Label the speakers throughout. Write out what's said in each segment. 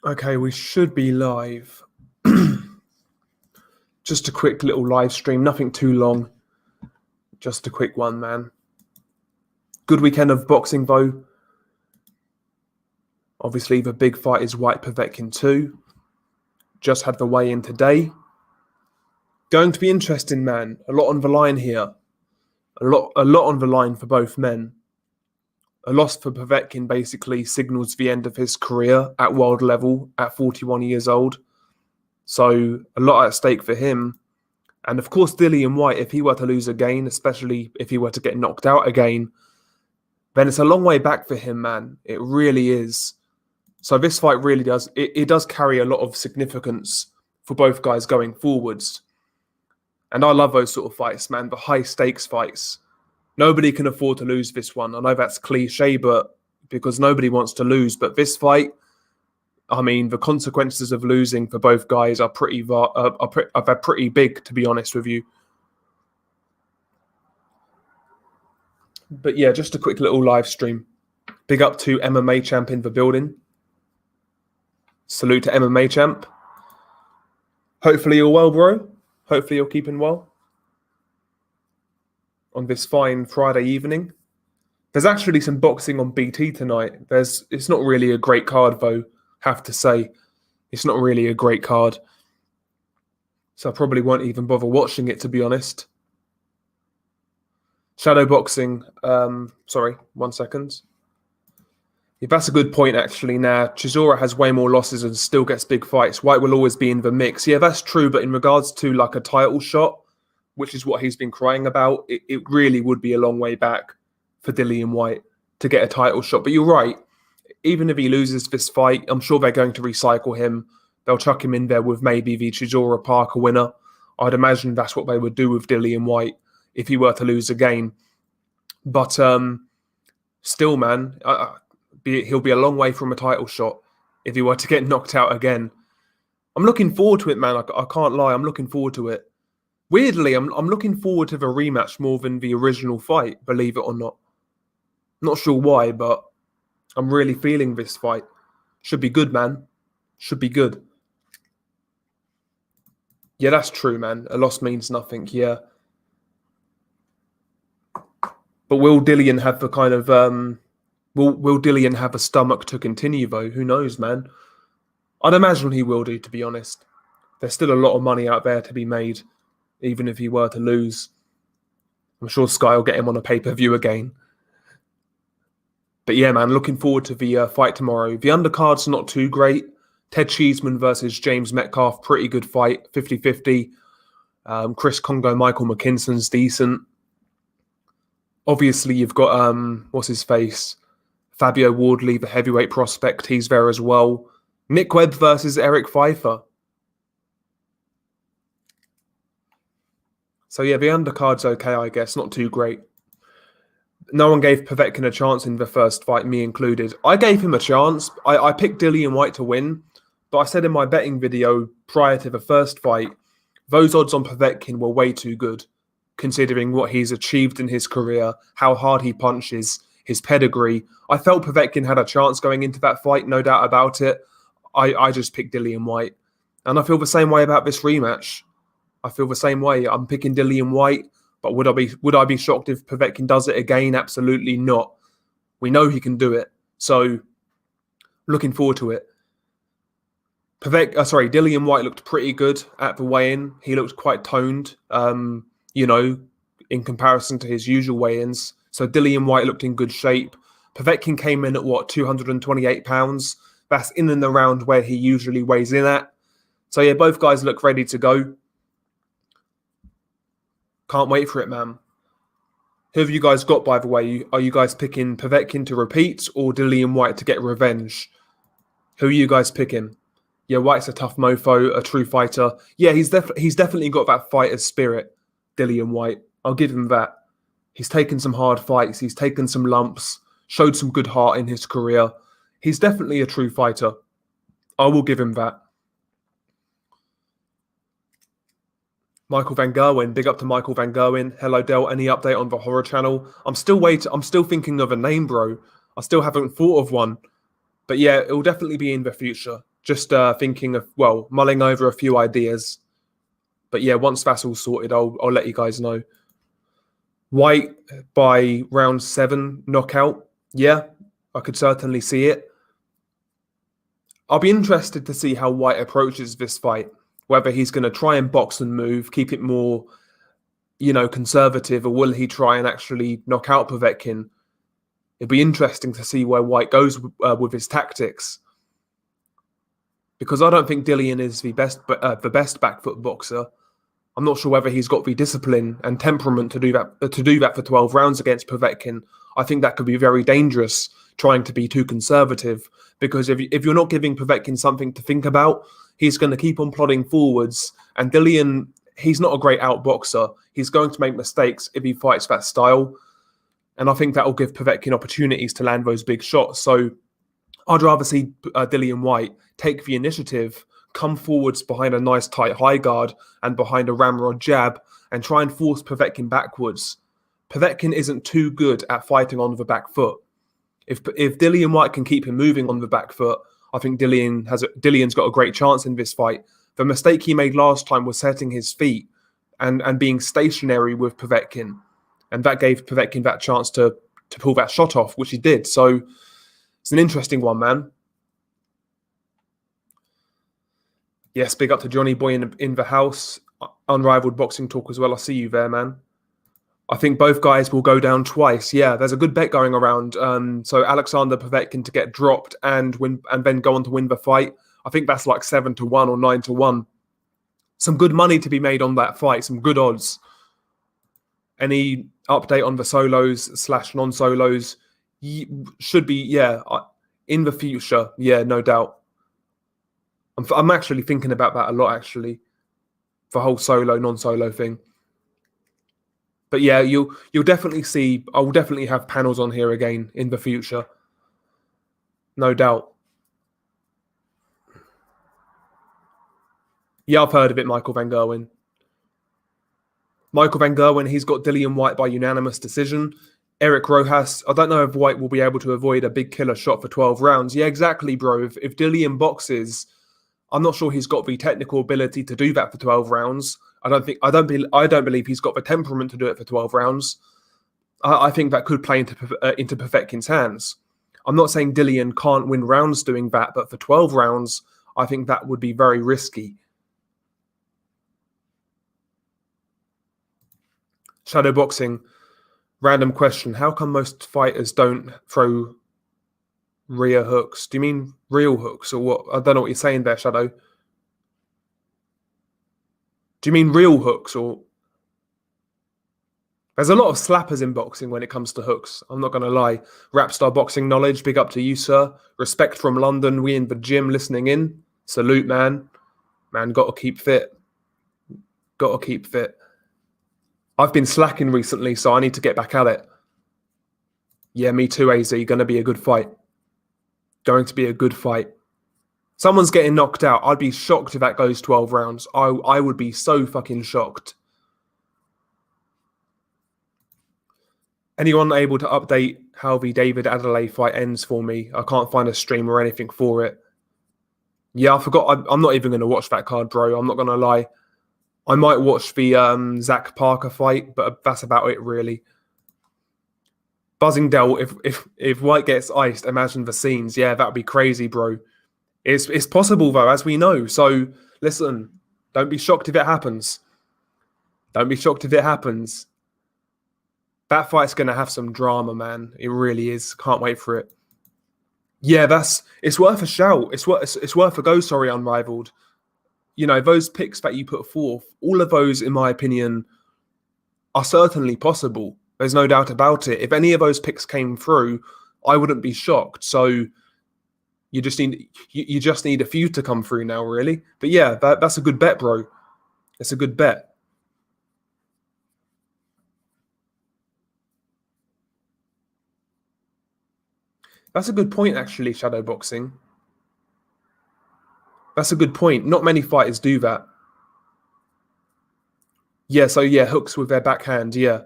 Speaker 1: Okay, we should be live. Just a quick little live stream, nothing too long. Just a quick one, man. Good weekend of boxing, though. Obviously, the big fight is Whyte Povetkin 2. Just had the weigh-in today. Going to be interesting, man. A lot on the line here. A lot on the line for both men. A loss for Povetkin basically signals the end of his career at world level at 41 years old. So a lot at stake for him. And of course, Dillian Whyte, if he were to lose again, especially if he were to get knocked out again, then it's a long way back for him, man. It really is. So this fight really does, it does carry a lot of significance for both guys going forwards. And I love those sort of fights, man, the high stakes fights. Nobody can afford to lose this one. I know that's cliche, but because nobody wants to lose. But this fight, I mean, the consequences of losing for both guys are pretty big, to be honest with you. But yeah, just a quick little live stream. Big up to MMA Champ in the building. Salute to MMA Champ. Hopefully you're well, bro. Hopefully you're keeping well on this fine Friday evening. There's actually some boxing on BT tonight. It's not really a great card, though, have to say. It's not really a great card. So I probably won't even bother watching it, to be honest. Shadow boxing. Sorry, 1 second. Yeah, that's a good point, actually. Now, Chisora has way more losses and still gets big fights. Whyte will always be in the mix. Yeah, that's true. But in regards to like a title shot, which is what he's been crying about, it really would be a long way back for Dillian Whyte to get a title shot. But you're right. Even if he loses this fight, I'm sure they're going to recycle him. They'll chuck him in there with maybe the Chisora Parker winner. I'd imagine that's what they would do with Dillian Whyte if he were to lose again. But still, man, he'll be a long way from a title shot if he were to get knocked out again. I'm looking forward to it, man. I can't lie. I'm looking forward to it. Weirdly, I'm looking forward to the rematch more than the original fight, believe it or not. Not sure why, but I'm really feeling this fight. Should be good, man. Should be good. Yeah, that's true, man. A loss means nothing, yeah. But will Dillian have the kind of... Will Dillian have a stomach to continue, though? Who knows, man? I'd imagine he will do, to be honest. There's still a lot of money out there to be made, even if he were to lose. I'm sure Sky will get him on a pay-per-view again. But yeah, man, looking forward to the fight tomorrow. The undercard's not too great. Ted Cheeseman versus James Metcalf, pretty good fight, 50-50. Chris Congo, Michael McKinson's decent. Obviously, you've got, what's his face? Fabio Wardley, the heavyweight prospect, he's there as well. Nick Webb versus Eric Pfeiffer. So yeah, the undercard's okay, I guess. Not too great. No one gave Povetkin a chance in the first fight, me included. I gave him a chance. I picked Dillian Whyte to win. But I said in my betting video prior to the first fight, those odds on Povetkin were way too good, considering what he's achieved in his career, how hard he punches, his pedigree. I felt Povetkin had a chance going into that fight, no doubt about it. I just picked Dillian Whyte. And I feel the same way about this rematch. I feel the same way. I'm picking Dillian Whyte, but would I be shocked if Povetkin does it again? Absolutely not. We know he can do it. So, looking forward to it. Dillian Whyte looked pretty good at the weigh-in. He looked quite toned, you know, in comparison to his usual weigh-ins. So Dillian Whyte looked in good shape. Povetkin came in at, 228 pounds. That's in and around where he usually weighs in at. So yeah, both guys look ready to go. Can't wait for it, man. Who have you guys got, by the way? Are you guys picking Povetkin to repeat or Dillian Whyte to get revenge? Who are you guys picking? Yeah, Whyte's a tough mofo, a true fighter. Yeah, he's definitely got that fighter's spirit, Dillian Whyte. I'll give him that. He's taken some hard fights. He's taken some lumps, showed some good heart in his career. He's definitely a true fighter. I will give him that. Michael Van Gerwen, big up to Michael Van Gerwen. Hello, Del. Any update on the horror channel? I'm still thinking of a name, bro. I still haven't thought of one. But yeah, it will definitely be in the future. Just thinking of, well, mulling over a few ideas. But yeah, once that's all sorted, I'll let you guys know. Whyte by round 7 knockout. Yeah, I could certainly see it. I'll be interested to see how Whyte approaches this fight. Whether he's going to try and box and move, keep it more, conservative, or will he try and actually knock out Povetkin? It'd be interesting to see where Whyte goes with his tactics. Because I don't think Dillian is the best back foot boxer. I'm not sure whether he's got the discipline and temperament to do that for 12 rounds against Povetkin. I think that could be very dangerous, trying to be too conservative. Because if you're not giving Povetkin something to think about, he's going to keep on plodding forwards. And Dillian, he's not a great outboxer. He's going to make mistakes if he fights that style. And I think that will give Povetkin opportunities to land those big shots. So I'd rather see Dillian Whyte take the initiative, come forwards behind a nice tight high guard and behind a ramrod jab and try and force Povetkin backwards. Povetkin isn't too good at fighting on the back foot. If Dillian Whyte can keep him moving on the back foot, I think Dillian's got a great chance in this fight. The mistake he made last time was setting his feet and being stationary with Povetkin. And that gave Povetkin that chance to pull that shot off, which he did. So it's an interesting one, man. Yes, big up to Johnny Boy in the house. Unrivaled Boxing Talk as well. I see you there, man. I think both guys will go down twice. Yeah, there's a good bet going around. So Alexander Povetkin to get dropped and then go on to win the fight. I think that's like 7-1 or 9-1. Some good money to be made on that fight. Some good odds. Any update on the solos / non-solos? Should be, yeah, in the future. Yeah, no doubt. I'm actually thinking about that a lot, actually. The whole solo, non-solo thing. But yeah, you'll definitely see, I'll definitely have panels on here again in the future. No doubt. Yeah, I've heard of it, Michael Van Gerwen. Michael Van Gerwen, he's got Dillian Whyte by unanimous decision. Eric Rojas, I don't know if Whyte will be able to avoid a big killer shot for 12 rounds. Yeah, exactly, bro. If Dillian boxes, I'm not sure he's got the technical ability to do that for 12 rounds. I don't believe he's got the temperament to do it for 12 rounds. I think that could play into Povetkin's hands. I'm not saying Dillian can't win rounds doing that, but for 12 rounds, I think that would be very risky. Shadow boxing. Random question. How come most fighters don't throw rear hooks? Do you mean real hooks or what? I don't know what you're saying there, Shadow. Do you mean real hooks or... There's a lot of slappers in boxing when it comes to hooks. I'm not going to lie. Rapstar Boxing Knowledge, big up to you, sir. Respect from London. We in the gym listening in. Salute, man. Man, got to keep fit. Got to keep fit. I've been slacking recently, so I need to get back at it. Yeah, me too, AZ. Going to be a good fight. Going to be a good fight. Someone's getting knocked out. I'd be shocked if that goes 12 rounds. I would be so fucking shocked. Anyone able to update how the David Adelaide fight ends for me? I can't find a stream or anything for it. Yeah, I forgot. I'm not even going to watch that card, bro. I'm not going to lie. I might watch the Zach Parker fight, but that's about it, really. Buzzingdale, if Whyte gets iced, imagine the scenes. Yeah, that would be crazy, bro. It's possible, though, as we know. So, listen, don't be shocked if it happens. Don't be shocked if it happens. That fight's going to have some drama, man. It really is. Can't wait for it. Yeah, it's worth a shout. It's worth a go, sorry, Unrivaled. You know, those picks that you put forth, all of those, in my opinion, are certainly possible. There's no doubt about it. If any of those picks came through, I wouldn't be shocked. So you just need a few to come through now, really. But yeah, that's a good bet, bro. It's a good bet. That's a good point, actually, shadow boxing. That's a good point. Not many fighters do that. Yeah, so yeah, hooks with their backhand, yeah.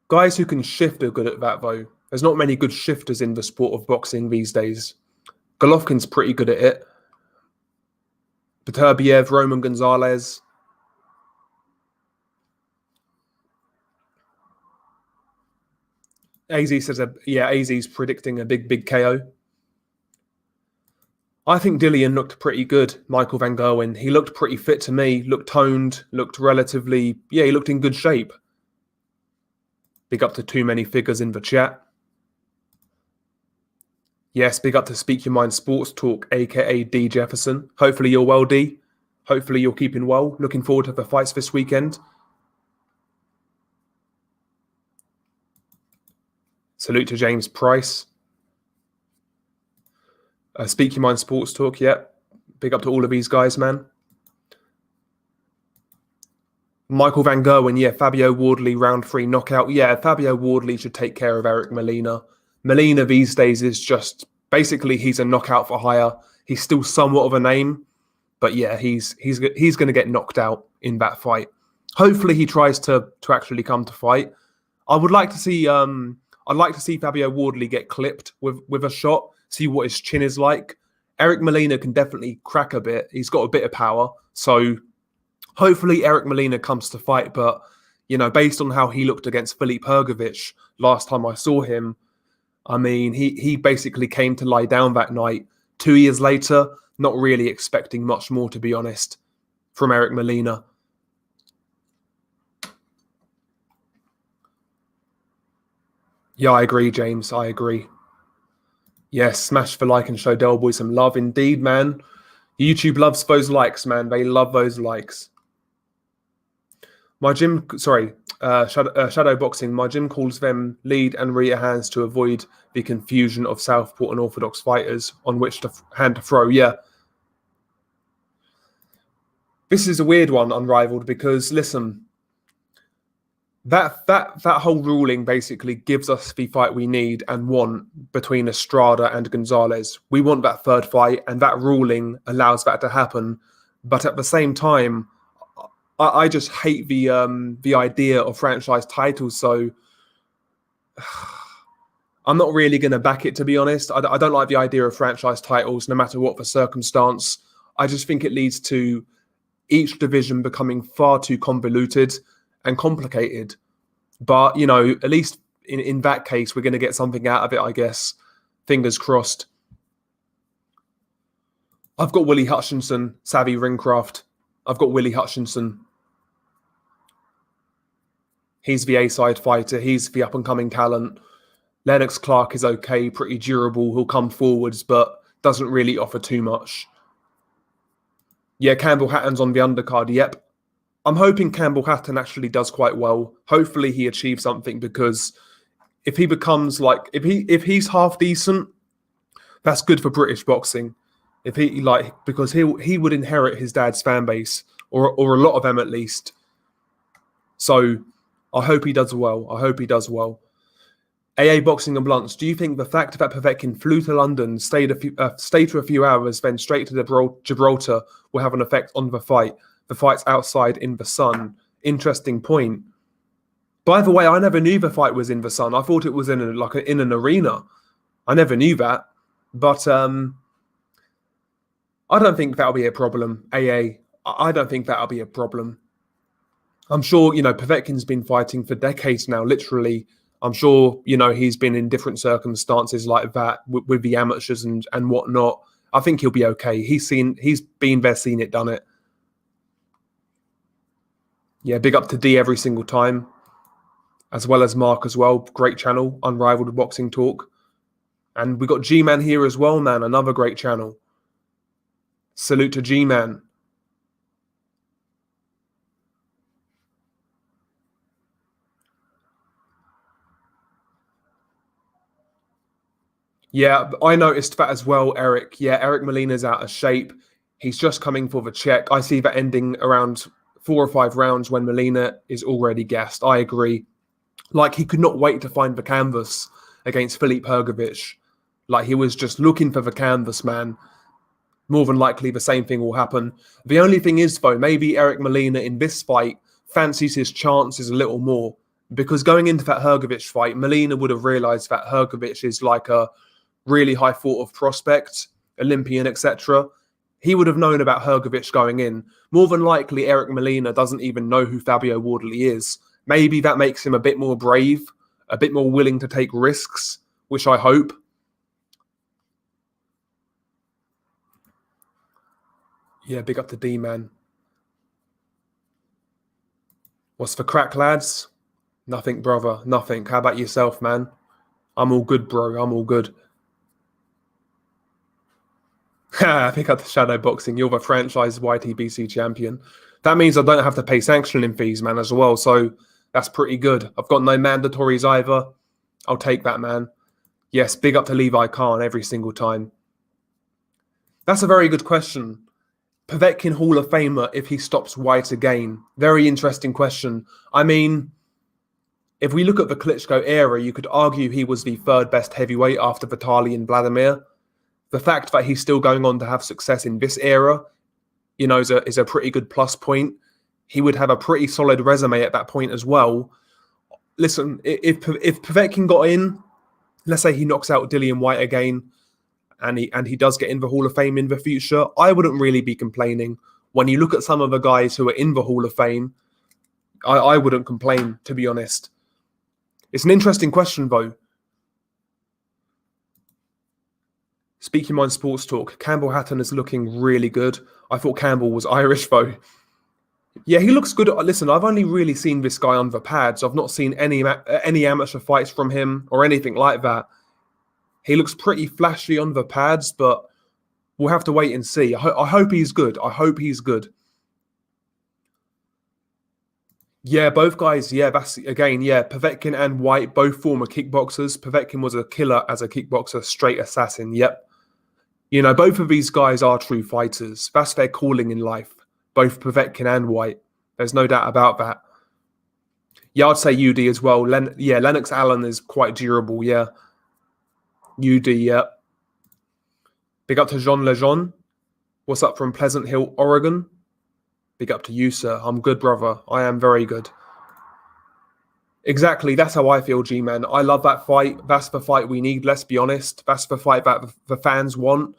Speaker 1: Guys who can shift are good at that, though. There's not many good shifters in the sport of boxing these days. Golovkin's pretty good at it. Beterbiev, Roman Gonzalez. AZ says, AZ's predicting a big KO. I think Dillian looked pretty good, Michael Van Gerwen. He looked pretty fit to me, looked toned, looked relatively, he looked in good shape. Big up to Too Many Figures in the chat. Yes, big up to Speak Your Mind Sports Talk, aka D Jefferson. Hopefully you're well, D. Hopefully you're keeping well. Looking forward to the fights this weekend. Salute to James Price. Speak Your Mind Sports Talk, big up to all of these guys, man. Michael Van Gerwen, Fabio Wardley, round 3 knockout. Fabio Wardley should take care of Eric Molina. Molina these days is just, basically he's a knockout for hire. He's still somewhat of a name, but he's going to get knocked out in that fight. Hopefully he tries to actually come to fight. I'd like to see Fabio Wardley get clipped with a shot, see what his chin is like. Eric Molina can definitely crack a bit. He's got a bit of power. So hopefully Eric Molina comes to fight. But, based on how he looked against Filip Hrgović last time I saw him, I mean, he basically came to lie down that night. 2 years later, not really expecting much more, to be honest, from Eric Molina. Yeah, I agree, James. I agree. Yes, smash the like and show Del Boy some love. Indeed, man. YouTube loves those likes, man. They love those likes. Shadow boxing. My gym calls them lead and rear hands to avoid the confusion of Southpaw and Orthodox fighters on which hand to throw. Yeah. This is a weird one, Unrivaled, because listen, that whole ruling basically gives us the fight we need and want between Estrada and Gonzalez. We want that third fight, and that ruling allows that to happen. But at the same time, I just hate the idea of franchise titles. So I'm not really going to back it, to be honest. I don't like the idea of franchise titles, no matter what the circumstance. I just think it leads to each division becoming far too convoluted and complicated. But, at least in that case, we're going to get something out of it, I guess. Fingers crossed. I've got Willie Hutchinson, Savvy Ringcraft. I've got Willie Hutchinson. He's the A-side fighter. He's the up-and-coming talent. Lennox Clark is okay, pretty durable. He'll come forwards, but doesn't really offer too much. Yeah, Campbell Hatton's on the undercard. Yep. I'm hoping Campbell Hatton actually does quite well. Hopefully he achieves something, because if he becomes if he's half decent, that's good for British boxing. Because he would inherit his dad's fan base, or a lot of them at least. So I hope he does well. AA Boxing and Blunts, do you think the fact that Povetkin flew to London, stayed for a few hours, then straight to Gibraltar will have an effect on the fight? The fight's outside in the sun. Interesting point. By the way, I never knew the fight was in the sun. I thought it was in an arena. I never knew that. But I don't think that'll be a problem. AA, I don't think that'll be a problem. I'm sure, Povetkin's been fighting for decades now, literally. I'm sure, he's been in different circumstances like that with the amateurs and whatnot. I think he'll be okay. He's been there, seen it, done it. Yeah, big up to D every single time, as well as Mark as well. Great channel, Unrivaled Boxing Talk. And we got G-Man here as well, man. Another great channel. Salute to G-Man. Yeah, I noticed that as well, Eric. Yeah, Eric Molina's out of shape. He's just coming for the check. I see that ending around 4 or 5 rounds when Molina is already gassed. I agree. He could not wait to find the canvas against Filip Hrgović. He was just looking for the canvas, man. More than likely, the same thing will happen. The only thing is, though, maybe Eric Molina in this fight fancies his chances a little more. Because going into that Hrgović fight, Molina would have realised that Hrgović is a really high thought of prospect. Olympian, etc. He would have known about Hrgovic going in. More than likely, Eric Molina doesn't even know who Fabio Wardley is. Maybe that makes him a bit more brave, a bit more willing to take risks, which I hope. Yeah, big up to D-Man. What's for crack, lads? Nothing, brother. Nothing. How about yourself, man? I'm all good, bro. I'm all good. Pick up the shadow boxing. You're the franchise YTBC champion. That means I don't have to pay sanctioning fees, man, as well. So that's pretty good. I've got no mandatories either. I'll take that, man. Yes, big up to Levi Khan every single time. That's a very good question. Povetkin Hall of Famer if he stops Whyte again. Very interesting question. I mean, if we look at the Klitschko era, you could argue he was the third best heavyweight after Vitaly and Vladimir. The fact that he's still going on to have success in this era, you know, is a pretty good plus point. He would have a pretty solid resume at that point as well. Listen, if Povetkin got in, let's say he knocks out Dillian Whyte again, and he does get in the Hall of Fame in the future, I wouldn't really be complaining. When you look at some of the guys who are in the Hall of Fame, I wouldn't complain, to be honest. It's an interesting question, though. Speaking Mind Sports Talk, Campbell Hatton is looking really good. I thought Campbell was Irish, though. Yeah, he looks good. Listen, I've only really seen this guy on the pads. I've not seen any amateur fights from him or anything like that. He looks pretty flashy on the pads, but we'll have to wait and see. I hope he's good. I hope he's good. Yeah, both guys. Yeah, that's again. Yeah, Povetkin and Whyte, both former kickboxers. Povetkin was a killer as a kickboxer, straight assassin. Yep. You know, both of these guys are true fighters. That's their calling in life. Both Povetkin and Whyte. There's no doubt about that. Yeah, I'd say UD as well. Lennox Allen is quite durable. Yeah. UD, yeah. Big up to Jean Lejeune. What's up from Pleasant Hill, Oregon? Big up to you, sir. I'm good, brother. I am very good. Exactly. That's how I feel, G-Man. I love that fight. That's the fight we need, let's be honest. That's the fight that the fans want.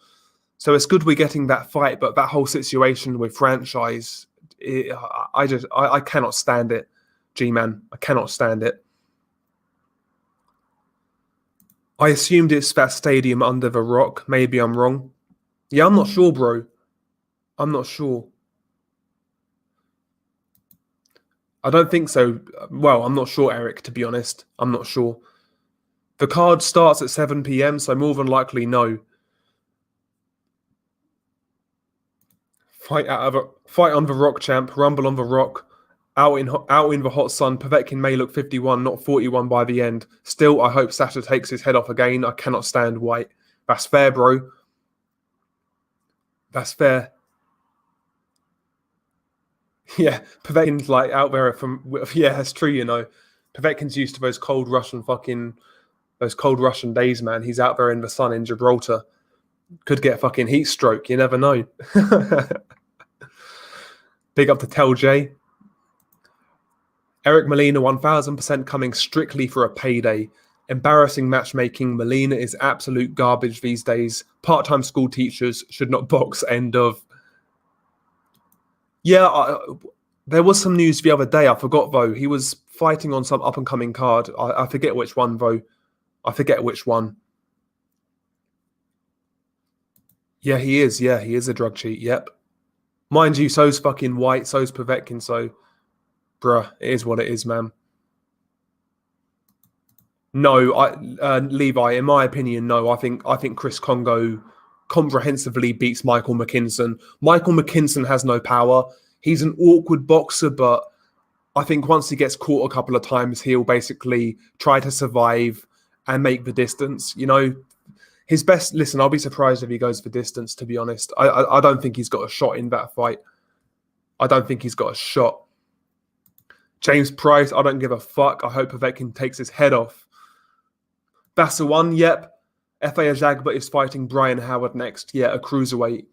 Speaker 1: So it's good we're getting that fight, but that whole situation with franchise, I cannot stand it, G-Man. I cannot stand it. I assumed it's that stadium under the rock. Maybe I'm wrong. Yeah, I'm not sure, bro. I'm not sure. I don't think so. Well, I'm not sure, Eric, to be honest. I'm not sure. The card starts at 7 p.m, so more than likely, no. Fight on the rock, champ. Rumble on the rock. Out in the hot sun, Povetkin may look 51, not 41 by the end. Still, I hope Sasha takes his head off again. I cannot stand Whyte. That's fair, bro. That's fair. Yeah, Povetkin's like out there from... Yeah, that's true, you know. Povetkin's used to those cold Russian days, man. He's out there in the sun in Gibraltar. Could get a fucking heat stroke. You never know. Big up to Tel J. Eric Molina 1000% coming strictly for a payday. Embarrassing matchmaking. Molina is absolute garbage these days. Part-time school teachers should not box. End of. Yeah, there was some news the other day. I forgot, though. He was fighting on some up-and-coming card. I forget which one, though. I forget which one. Yeah, he is. Yeah, he is a drug cheat. Yep. Mind you, so's fucking Whyte. So's Povetkin. So... Bruh, it is what it is, man. No, Levi, in my opinion, no. I think Chris Congo comprehensively beats Michael McKinson. Michael McKinson has no power. He's an awkward boxer, but I think once he gets caught a couple of times, he'll basically try to survive and make the distance. You know, his best... Listen, I'll be surprised if he goes for distance, to be honest. I don't think he's got a shot in that fight. I don't think he's got a shot. James Price, I don't give a fuck. I hope Povetkin takes his head off. That's the one, yep. F.A. Ajagba is fighting Brian Howard next. Yeah, a cruiserweight.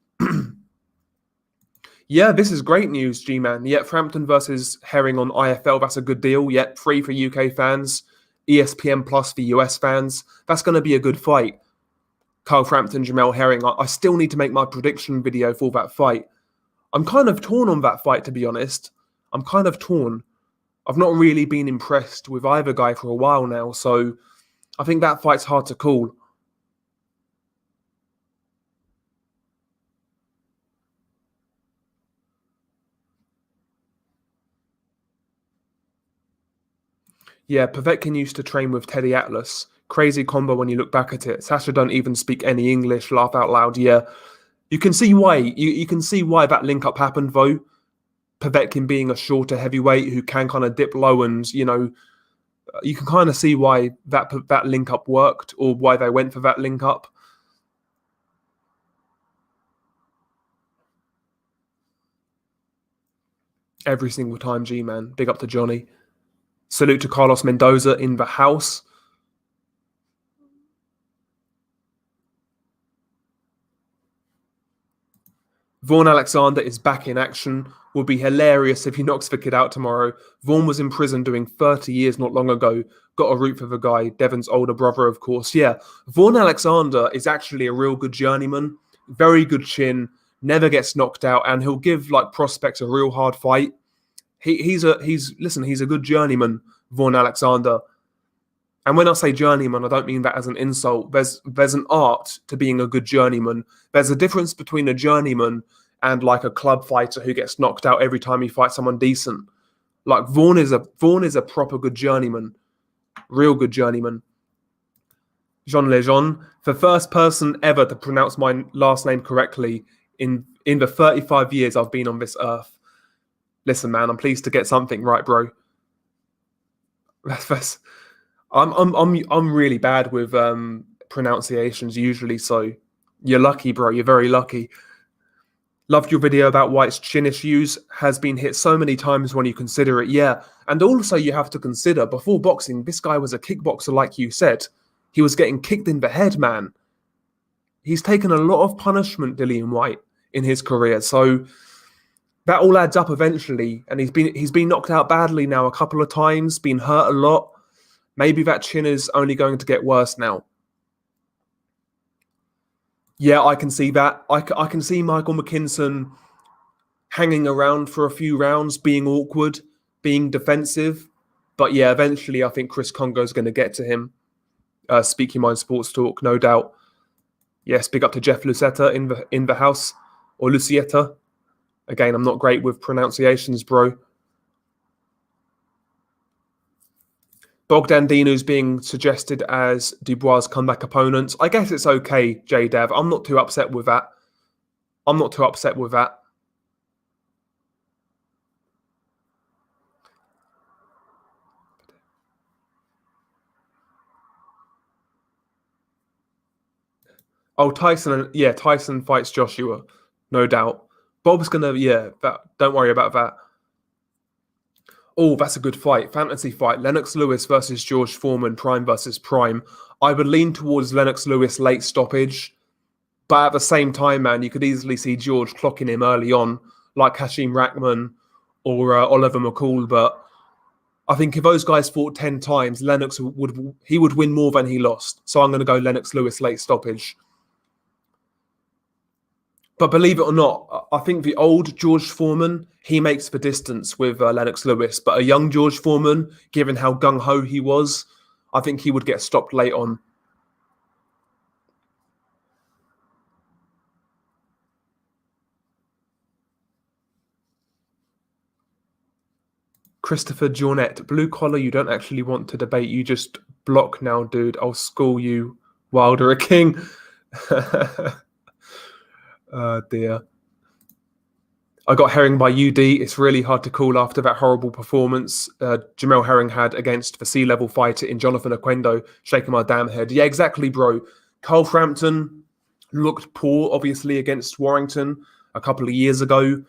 Speaker 1: Yeah, this is great news, G-Man. Yep, Frampton versus Herring on IFL. That's a good deal. Yep, free for UK fans. ESPN Plus for US fans. That's going to be a good fight. Carl Frampton, Jamel Herring. I still need to make my prediction video for that fight. I'm kind of torn on that fight, to be honest. I'm kind of torn. I've not really been impressed with either guy for a while now, so I think that fight's hard to call. Yeah, Povetkin used to train with Teddy Atlas. Crazy combo when you look back at it. Sasha don't even speak any English, laugh out loud. Yeah, you can see why. You can see why that link up happened, though. Povetkin being a shorter heavyweight who can kind of dip low, and you can kind of see why that link up worked, or why they went for that link up. Every single time, G-Man. Big up to Johnny. Salute to Carlos Mendoza in the house. Vaughan Alexander is back in action. Would be hilarious if he knocks the kid out tomorrow. Vaughan was in prison doing 30 years not long ago. Got a root for the guy. Devon's older brother, of course. Yeah, Vaughan Alexander is actually a real good journeyman. Very good chin. Never gets knocked out, and he'll give like prospects a real hard fight. He's a good journeyman, Vaughan Alexander. And when I say journeyman, I don't mean that as an insult. There's an art to being a good journeyman. There's a difference between a journeyman and like a club fighter who gets knocked out every time he fights someone decent. Like Vaughan is a proper good journeyman, real good journeyman. Jean Lejeune, the first person ever to pronounce my last name correctly in the 35 years I've been on this earth. Listen, man, I'm pleased to get something right, bro. I'm really bad with pronunciations usually, so you're lucky, bro. You're very lucky. Loved your video about Whyte's chin issues. Has been hit so many times when you consider it, yeah. And also you have to consider, before boxing, this guy was a kickboxer, like you said. He was getting kicked in the head, man. He's taken a lot of punishment, Dillian Whyte, in his career, so that all adds up eventually. And he's been knocked out badly now a couple of times, been hurt a lot. Maybe that chin is only going to get worse now. Yeah, I can see that. I can see Michael McKinson hanging around for a few rounds, being awkward, being defensive. But yeah, eventually I think Chris Congo's going to get to him. Speak Your Mind Sports Talk, no doubt. Yes, big up to Jeff Lucetta in the house. Or Lucietta. Again, I'm not great with pronunciations, bro. Bogdan Dinu's being suggested as Dubois' comeback opponent. I guess it's okay, J-Dev. I'm not too upset with that. Oh, Tyson fights Joshua, no doubt. Bob's gonna, don't worry about that. Oh, that's a good fight. Fantasy fight. Lennox Lewis versus George Foreman, Prime versus Prime. I would lean towards Lennox Lewis late stoppage. But at the same time, man, you could easily see George clocking him early on, like Hashim Rahman or Oliver McCall. But I think if those guys fought 10 times, Lennox would win more than he lost. So I'm going to go Lennox Lewis late stoppage. But believe it or not, I think the old George Foreman, he makes the distance with Lennox Lewis. But a young George Foreman, given how gung-ho he was, I think he would get stopped late on. Christopher Jornet, blue collar, you don't actually want to debate. You just block now, dude. I'll school you, Wilder a king. Oh, dear. I got Herring by UD. It's really hard to call after that horrible performance Jamel Herring had against the C-level fighter in Jonathan Oquendo, shaking my damn head. Yeah, exactly, bro. Carl Frampton looked poor, obviously, against Warrington a couple of years ago.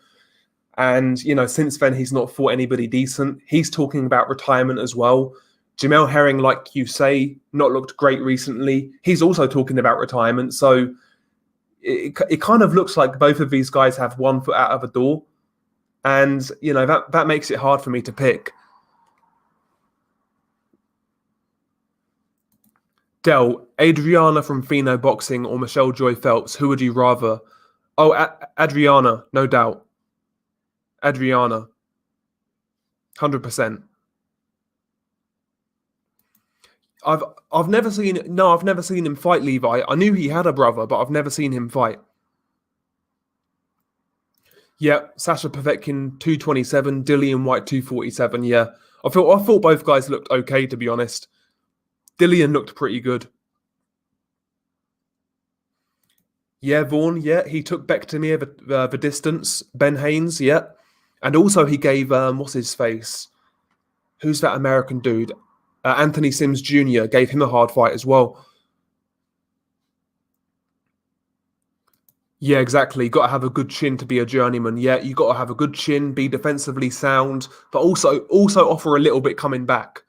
Speaker 1: And, since then, he's not fought anybody decent. He's talking about retirement as well. Jamel Herring, like you say, not looked great recently. He's also talking about retirement. So it kind of looks like both of these guys have one foot out of the door. And, that makes it hard for me to pick. Del, Adriana from Fino Boxing or Michelle Joy Phelps? Who would you rather? Oh, Adriana, no doubt. Adriana, 100%. I've I've never seen no, I've never seen him fight Levi. I knew he had a brother, but I've never seen him fight. Yeah, Sasha Povetkin 227, Dillian Whyte 247. Yeah, I thought both guys looked okay, to be honest. Dillian looked pretty good. Yeah, Vaughan. Yeah, he took Bektemir the distance. Ben Haynes. Yeah, and also he gave what's his face? Who's that American dude? Anthony Sims Jr. gave him a hard fight as well. Yeah, exactly. Got to have a good chin to be a journeyman. Yeah, you got to have a good chin, be defensively sound, but also offer a little bit coming back.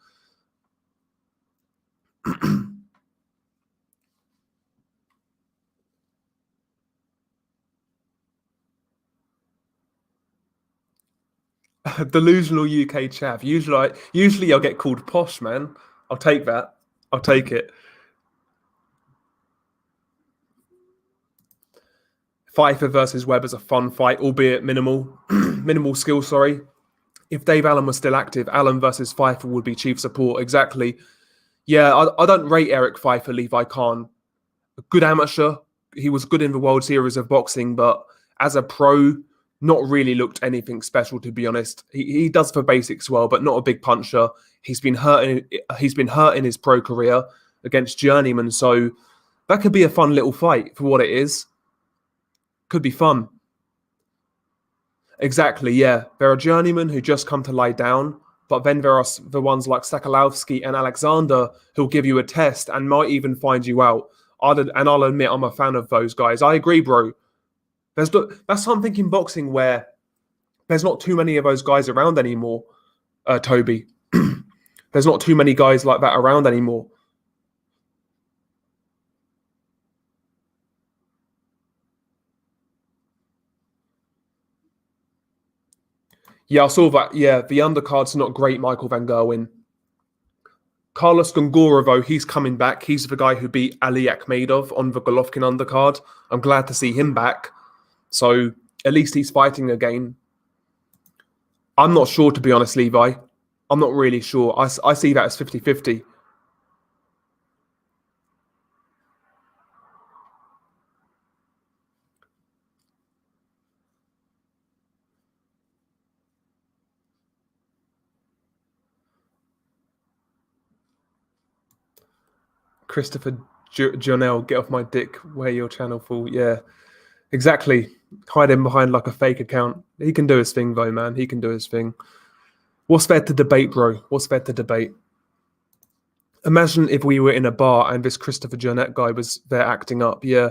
Speaker 1: Delusional UK chav. Usually I'll get called posh, man. I'll take that. I'll take it. Pfeiffer versus Webb is a fun fight, albeit minimal, minimal skill. Sorry. If Dave Allen was still active, Allen versus Pfeiffer would be chief support. Exactly. Yeah, I don't rate Eric Pfeiffer, Levi Khan. A good amateur. He was good in the World Series of Boxing, but as a pro, not really looked anything special, to be honest. He does the basics well, but not a big puncher. He's been hurt in his pro career against journeyman, so that could be a fun little fight for what it is. Could be fun. Exactly, yeah. There are journeymen who just come to lie down, but then there are the ones like Sakalowski and Alexander who'll give you a test and might even find you out. I'll admit I'm a fan of those guys. I agree, bro. That's something in boxing where there's not too many of those guys around anymore, Toby. There's not too many guys like that around anymore. Yeah, I saw that. Yeah, the undercard's not great, Michael Van Gerwen. Carlos Gongora, though, he's coming back. He's the guy who beat Ali Akhmedov on the Golovkin undercard. I'm glad to see him back. So at least he's fighting again. I'm not sure, to be honest, Levi. I'm not really sure. I see that as 50-50. Christopher Jonell, get off my dick. Where your channel full? Yeah, exactly. Hide him behind like a fake account. He can do his thing, though, man. He can do his thing. What's there to debate, bro? What's there to debate? Imagine if we were in a bar and this Christopher Jonell guy was there acting up. Yeah.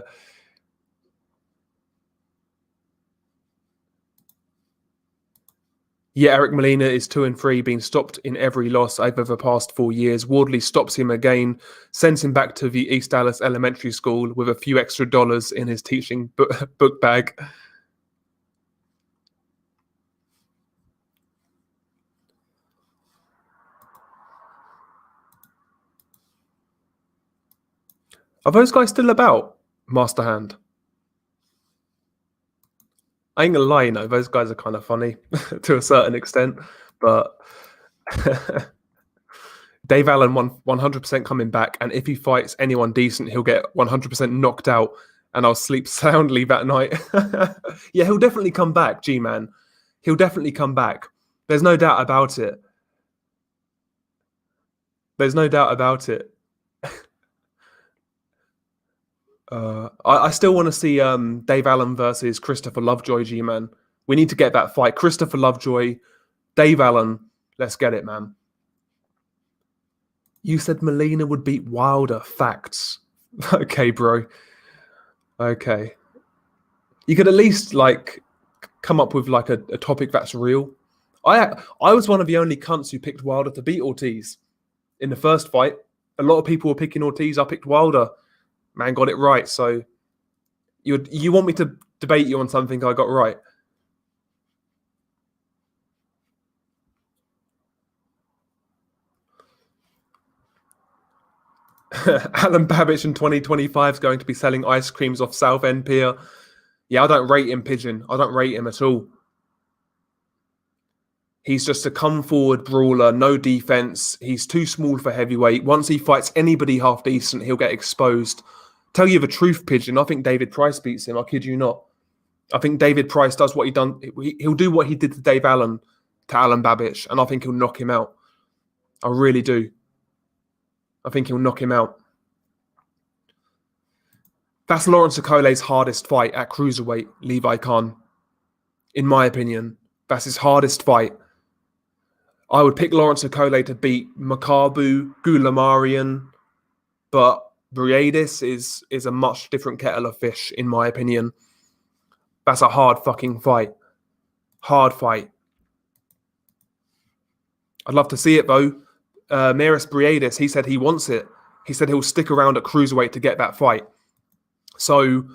Speaker 1: Yeah, Eric Molina is 2-3, being stopped in every loss over the past 4 years. Wardley stops him again, sends him back to the East Dallas Elementary School with a few extra dollars in his teaching book bag. Are those guys still about, Master Hand? I ain't gonna lie, those guys are kind of funny to a certain extent, but Dave Allen 100% coming back, and if he fights anyone decent, he'll get 100% knocked out, and I'll sleep soundly that night. Yeah, he'll definitely come back, G-Man. He'll definitely come back. There's no doubt about it. There's no doubt about it. I still want to see Dave Allen versus Christopher Lovejoy, G-Man. We need to get that fight. Christopher Lovejoy, Dave Allen. Let's get it, man. You said Molina would beat Wilder. Facts. Okay, bro. Okay. You could at least come up with a topic that's real. I was one of the only cunts who picked Wilder to beat Ortiz in the first fight. A lot of people were picking Ortiz. I picked Wilder. Man got it right. So you want me to debate you on something I got right? Alan Babbage in 2025 is going to be selling ice creams off Southend Pier. Yeah, I don't rate him, Pigeon. I don't rate him at all. He's just a come-forward brawler, no defense. He's too small for heavyweight. Once he fights anybody half decent, he'll get exposed. Tell you the truth, Pigeon, I think David Price beats him. I kid you not. I think David Price does what he done. He'll do what he did to Dave Allen, to Alan Babbage, and I think he'll knock him out. I really do. I think he'll knock him out. That's Lawrence Okole's hardest fight at cruiserweight, Levi Khan. In my opinion, that's his hardest fight. I would pick Lawrence Okole to beat Makabu, Gulamarian, but Briadis is a much different kettle of fish, in my opinion. That's a hard fucking fight. Hard fight. I'd love to see it, though. Miras Briadis, he said he wants it. He said he'll stick around at cruiserweight to get that fight. So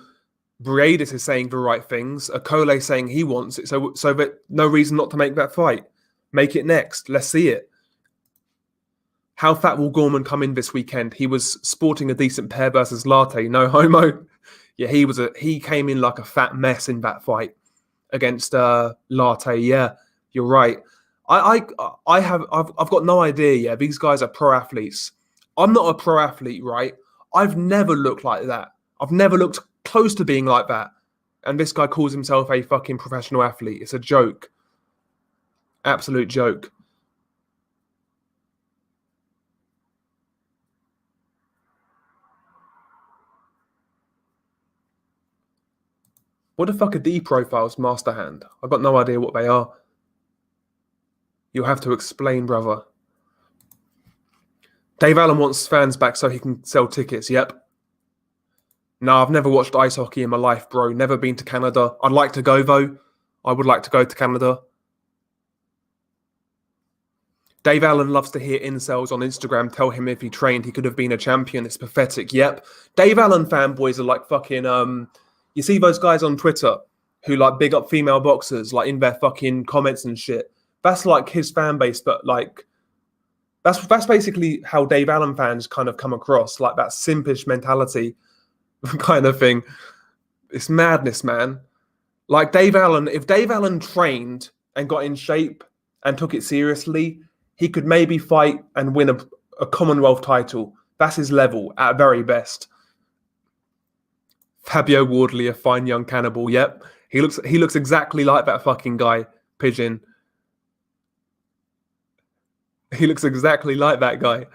Speaker 1: Briadis is saying the right things. Okole saying he wants it. So that no reason not to make that fight. Make it next. Let's see it. How fat will Gorman come in this weekend? He was sporting a decent pair versus Latte. No homo. Yeah, he came in like a fat mess in that fight against Latte. Yeah, you're right. I've got no idea. Yeah, these guys are pro athletes. I'm not a pro athlete, right? I've never looked like that. I've never looked close to being like that. And this guy calls himself a fucking professional athlete. It's a joke. Absolute joke. What the fuck are D profiles, Master Hand? I've got no idea what they are. You'll have to explain, brother. Dave Allen wants fans back so he can sell tickets. Yep. No, I've never watched ice hockey in my life, bro. Never been to Canada. I'd like to go, though. I would like to go to Canada. Dave Allen loves to hear incels on Instagram tell him if he trained, he could have been a champion. It's pathetic. Yep. Dave Allen fanboys are like fucking... You see those guys on Twitter who like big up female boxers, like in their fucking comments and shit. That's like his fan base, but like... That's basically how Dave Allen fans kind of come across, like that simpish mentality kind of thing. It's madness, man. Like Dave Allen, if Dave Allen trained and got in shape and took it seriously, he could maybe fight and win a Commonwealth title. That's his level at very best. Fabio Wardley, a fine young cannibal. Yep, he looks exactly like that fucking guy, Pigeon. He looks exactly like that guy.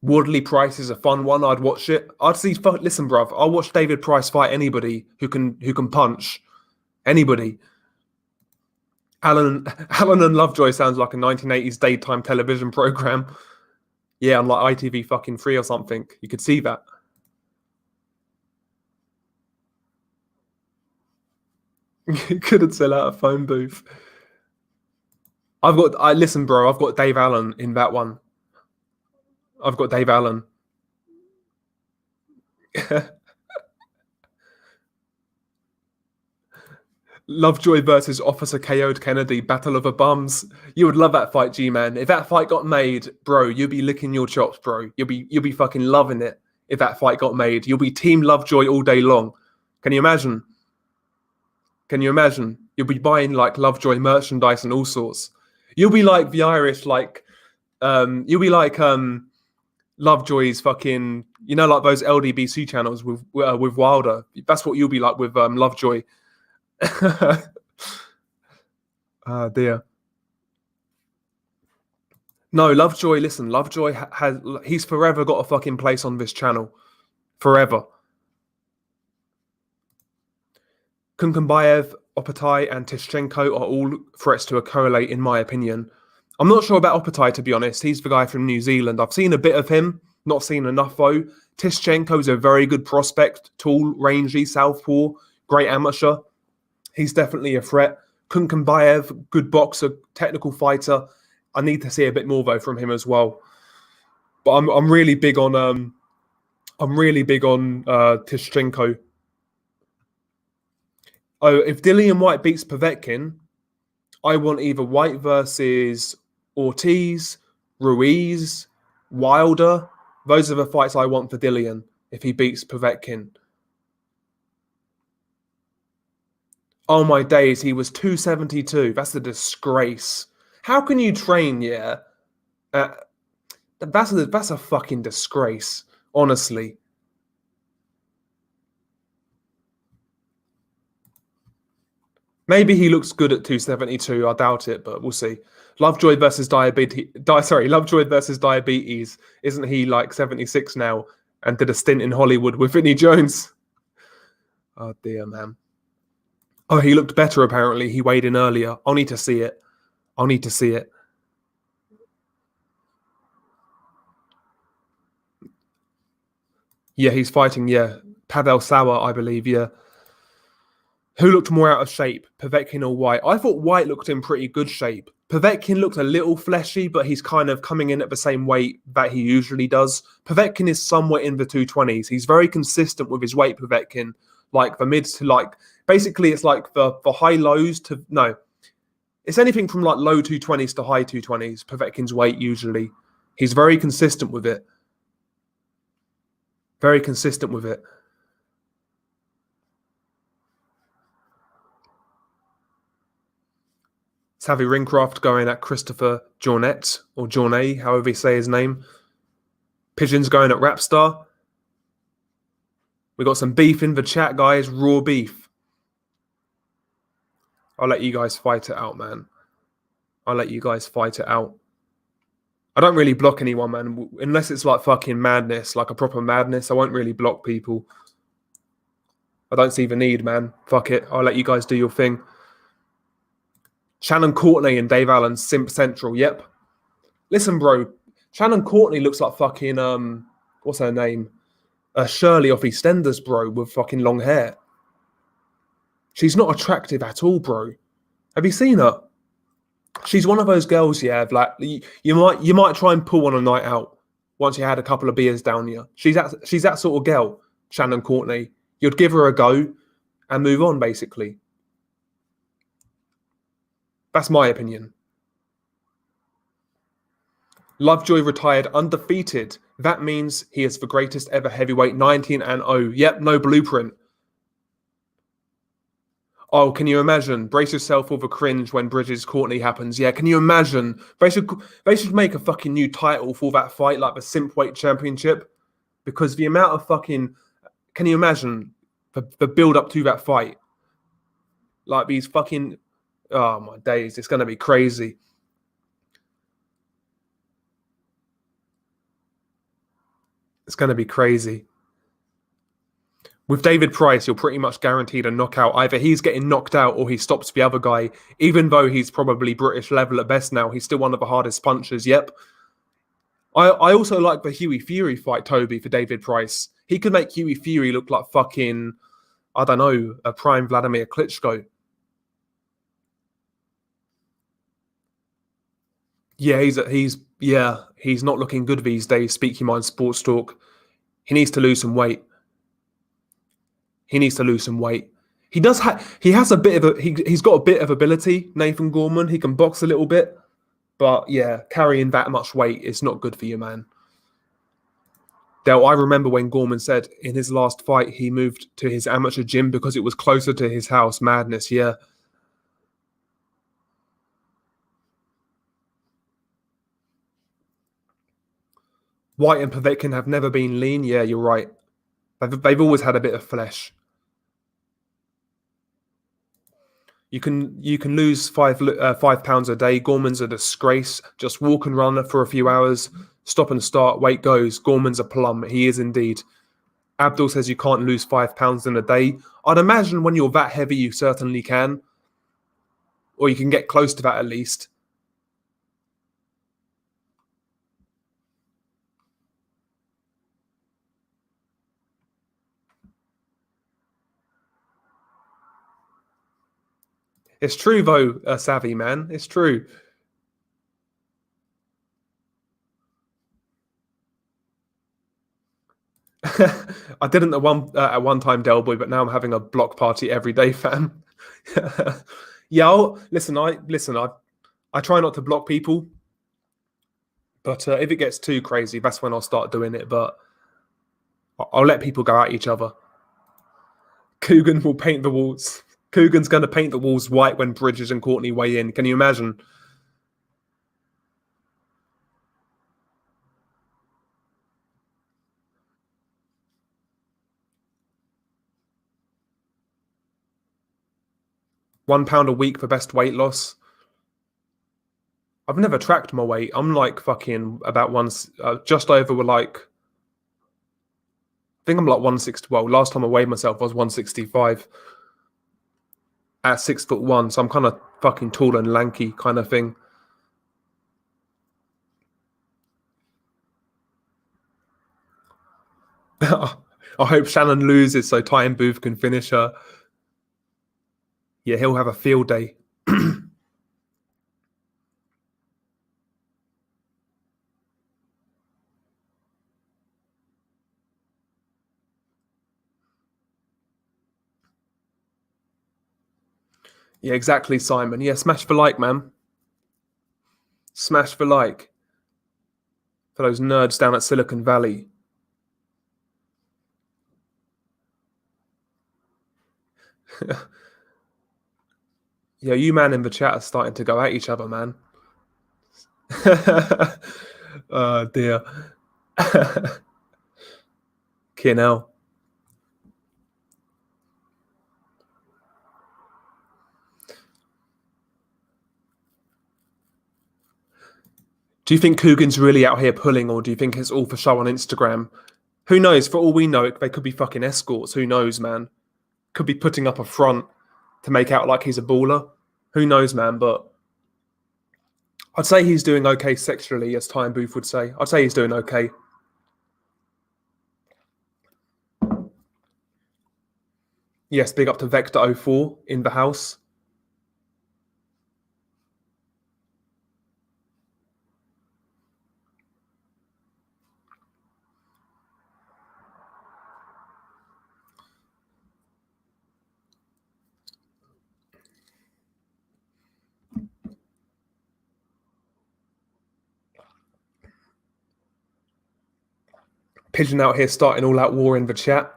Speaker 1: Wardley Price is a fun one. I'd watch it. I'd see. Listen, bruv, I'll watch David Price fight anybody who can punch. Anybody. Alan and Lovejoy sounds like a 1980s daytime television program. Yeah, on like ITV fucking 3 or something. You could see that. You couldn't sell out a phone booth. Listen, bro, I've got Dave Allen in that one. I've got Dave Allen. Lovejoy versus Officer KO'd Kennedy, Battle of the Bums. You would love that fight, G-Man. If that fight got made, bro, you'd be licking your chops, bro. You'll be fucking loving it if that fight got made. You'll be Team Lovejoy all day long. Can you imagine? Can you imagine? You'll be buying like Lovejoy merchandise and all sorts. You'll be like the Irish, like you'll be like Lovejoy's fucking, you know, like those LDBC channels with Wilder. That's what you'll be like with Lovejoy. Ah, dear. No, Lovejoy, listen, Lovejoy he's forever got a fucking place on this channel. Forever. Kunkumbayev, Opatai, and Tishchenko are all threats to Okole, in my opinion. I'm not sure about Opatai, to be honest. He's the guy from New Zealand. I've seen a bit of him, not seen enough, though. Tishchenko's a very good prospect, tall, rangy, southpaw, great amateur. He's definitely a threat. Kunkumbayev, good boxer, technical fighter. I need to see a bit more, though, from him as well. But I'm really big on Tishchenko. Oh, if Dillian Whyte beats Povetkin, I want either Whyte versus Ortiz, Ruiz, Wilder, Those are the fights I want for Dillian if he beats Povetkin. Oh my days, he was 272. That's a disgrace. How can you train, yeah? That's a fucking disgrace, honestly. Maybe he looks good at 272. I doubt it, but we'll see. Lovejoy versus diabetes. Lovejoy versus diabetes. Isn't he like 76 now and did a stint in Hollywood with Vinnie Jones? Oh dear, man. Oh, he looked better apparently. He weighed in earlier. I'll need to see it. I'll need to see it. Yeah, he's fighting, yeah. Pavel Sauer, I believe, yeah. Who looked more out of shape, Povetkin or Whyte? I thought Whyte looked in pretty good shape. Povetkin looked a little fleshy, but he's kind of coming in at the same weight that he usually does. Povetkin is somewhere in the 220s. He's very consistent with his weight, Povetkin. Like the mids to like, basically it's like the high lows to, no. It's anything from like low 220s to high 220s, Povetkin's weight usually. He's very consistent with it. Very consistent with it. Savvy Ringcraft going at Christopher Jornet, or Jornet, however you say his name. Pigeons going at Rapstar. We got some beef in the chat, guys. Raw beef. I'll let you guys fight it out, man. I'll let you guys fight it out. I don't really block anyone, man. Unless it's like fucking madness, like a proper madness. I won't really block people. I don't see the need, man. Fuck it. I'll let you guys do your thing. Shannon Courtney and Dave Allen, Simp Central. Yep. Listen, bro. Shannon Courtney looks like fucking, what's her name? Shirley off EastEnders, bro, with fucking long hair. She's not attractive at all, bro. Have you seen her? She's one of those girls, yeah, like you might try and pull on a night out once you had a couple of beers down you. She's that sort of girl, Shannon Courtney. You'd give her a go and move on, basically. That's my opinion. Lovejoy retired undefeated. That means he is the greatest ever heavyweight, 19-0. Yep, no blueprint. Oh, can you imagine? Brace yourself for the cringe when Bridges Courtney happens. Yeah, can you imagine? They should make a fucking new title for that fight, like the Simpweight Championship. Because the amount of fucking... Can you imagine the build-up to that fight? Like these fucking... Oh, my days. It's going to be crazy. It's going to be crazy. With David Price, you're pretty much guaranteed a knockout. Either he's getting knocked out or he stops the other guy. Even though he's probably British level at best now, he's still one of the hardest punchers. Yep. I also like the Hughie Fury fight, Toby, for David Price. He could make Hughie Fury look like fucking, I don't know, a prime Vladimir Klitschko. Yeah, he's not looking good these days. Speak Your Mind Sports Talk. He needs to lose some weight. He needs to lose some weight. He does he's got a bit of ability, Nathan Gorman. He can box a little bit. But yeah, carrying that much weight is not good for you, man. Dale, I remember when Gorman said in his last fight he moved to his amateur gym because it was closer to his house. Madness, yeah. Whyte and Povetkin have never been lean. Yeah, you're right. They've always had a bit of flesh. You can lose 5 pounds a day. Gorman's a disgrace. Just walk and run for a few hours. Stop and start. Weight goes. Gorman's a plum. He is indeed. Abdul says you can't lose 5 pounds in a day. I'd imagine when you're that heavy, you certainly can. Or you can get close to that at least. It's true, though, Savvy, man. It's true. I didn't at one time, Delboy, but now I'm having a block party every day, fam. Yeah, listen. I try not to block people, But if it gets too crazy, that's when I'll start doing it. But I'll let people go at each other. Coogan will paint the walls. Coogan's going to paint the walls white when Bridges and Courtney weigh in. Can you imagine? £1 a week for best weight loss. I've never tracked my weight. I'm like fucking about just over like, I think I'm like 160. Well, last time I weighed myself, I was 165 at 6'1". So I'm kind of fucking tall and lanky kind of thing. I hope Shannon loses so Ty and Booth can finish her. Yeah, he'll have a field day. Yeah, exactly, Simon. Yeah, smash for like, man. Smash for like. For those nerds down at Silicon Valley. Yeah, you man in the chat are starting to go at each other, man. Oh, dear. Kinnell. Do you think Coogan's really out here pulling, or do you think it's all for show on Instagram? Who knows? For all we know, they could be fucking escorts. Who knows, man? Could be putting up a front to make out like he's a baller. Who knows, man? But I'd say he's doing okay sexually, as Ty and Booth would say. I'd say he's doing okay. Yes, big up to Vector04 in the house. Pigeon out here starting all out war in the chat.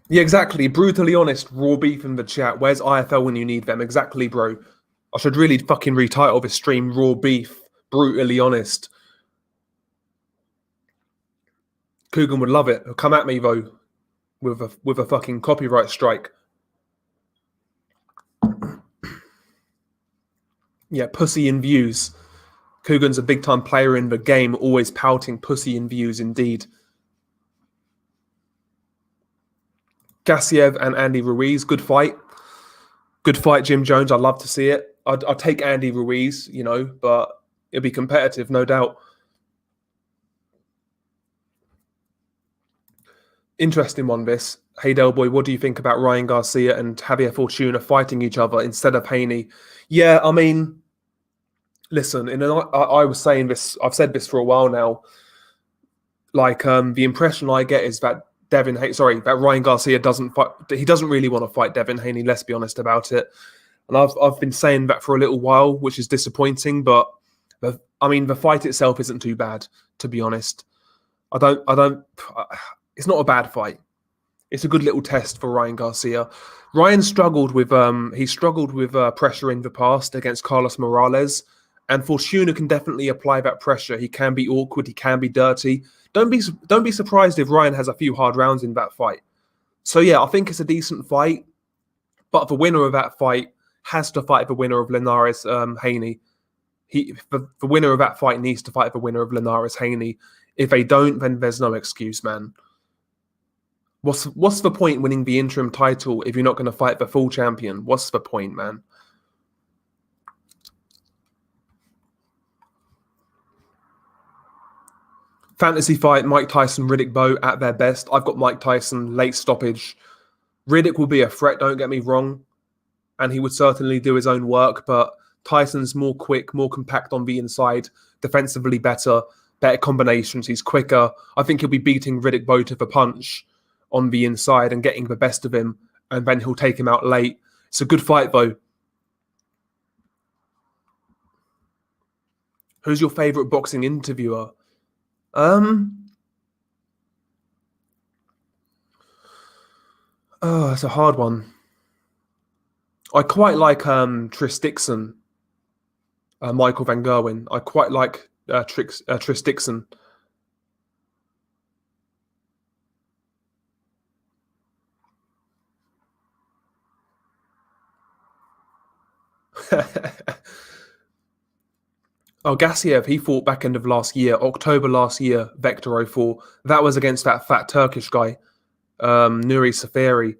Speaker 1: Yeah, exactly. Brutally honest, raw beef in the chat. Where's IFL when you need them? Exactly, bro. I should really fucking retitle this stream Raw Beef, Brutally Honest. Coogan would love it. He'll come at me, though, with a fucking copyright strike. Yeah, pussy in views. Coogan's a big-time player in the game, always pouting pussy in views, indeed. Gassiev and Andy Ruiz, good fight. Good fight, Jim Jones. I'd love to see it. I'd take Andy Ruiz, you know, but it'd be competitive, no doubt. Interesting one, this. Hey, Delboy, what do you think about Ryan Garcia and Javier Fortuna fighting each other instead of Haney? Yeah, I mean, listen, I was saying this, I've said this for a while now. Like, the impression I get is that that Ryan Garcia doesn't fight. He doesn't really want to fight Devin Haney. Let's be honest about it. And I've been saying that for a little while, which is disappointing. But I mean, the fight itself isn't too bad, to be honest. It's not a bad fight. It's a good little test for Ryan Garcia. Ryan struggled with pressure in the past against Carlos Morales, and Fortuna can definitely apply that pressure. He can be awkward. He can be dirty. Don't be surprised if Ryan has a few hard rounds in that fight. So yeah, I think it's a decent fight, but the winner of that fight has to fight the winner of Linares Haney. The winner of that fight needs to fight the winner of Linares Haney. If they don't, then there's no excuse, man. What's the point winning the interim title if you're not going to fight the full champion? What's the point, man? Fantasy fight, Mike Tyson, Riddick Bowe at their best. I've got Mike Tyson, late stoppage. Riddick will be a threat, don't get me wrong. And he would certainly do his own work, but Tyson's more quick, more compact on the inside, defensively better combinations. He's quicker. I think he'll be beating Riddick Bowe to the punch on the inside and getting the best of him and then he'll take him out late. It's a good fight, though. Who's your favourite boxing interviewer? Oh, it's a hard one. I quite like Tris Dixon, Michael Van Gerwen. I quite like Tris Dixon. Oh, Gassiev, he fought back end of last year, October last year, Vector 04. That was against that fat Turkish guy, Nuri Safari,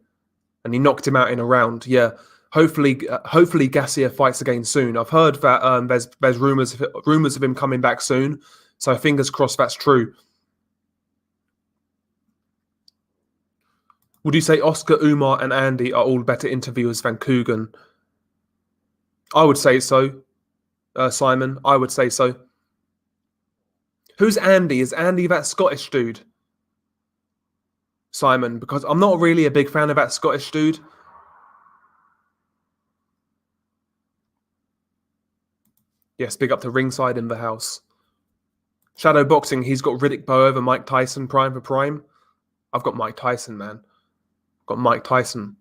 Speaker 1: and he knocked him out in a round. Yeah, hopefully Gassiev fights again soon. I've heard that there's rumors of him coming back soon, so fingers crossed that's true. Would you say Oscar, Umar, and Andy are all better interviewers than Kugan? I would say so. Simon, I would say so. Who's Andy? Is Andy that Scottish dude? Simon, because I'm not really a big fan of that Scottish dude. Yes, big up to Ringside in the house. Shadow Boxing, he's got Riddick Bowe over Mike Tyson, prime for prime. I've got Mike Tyson, man. I've got Mike Tyson.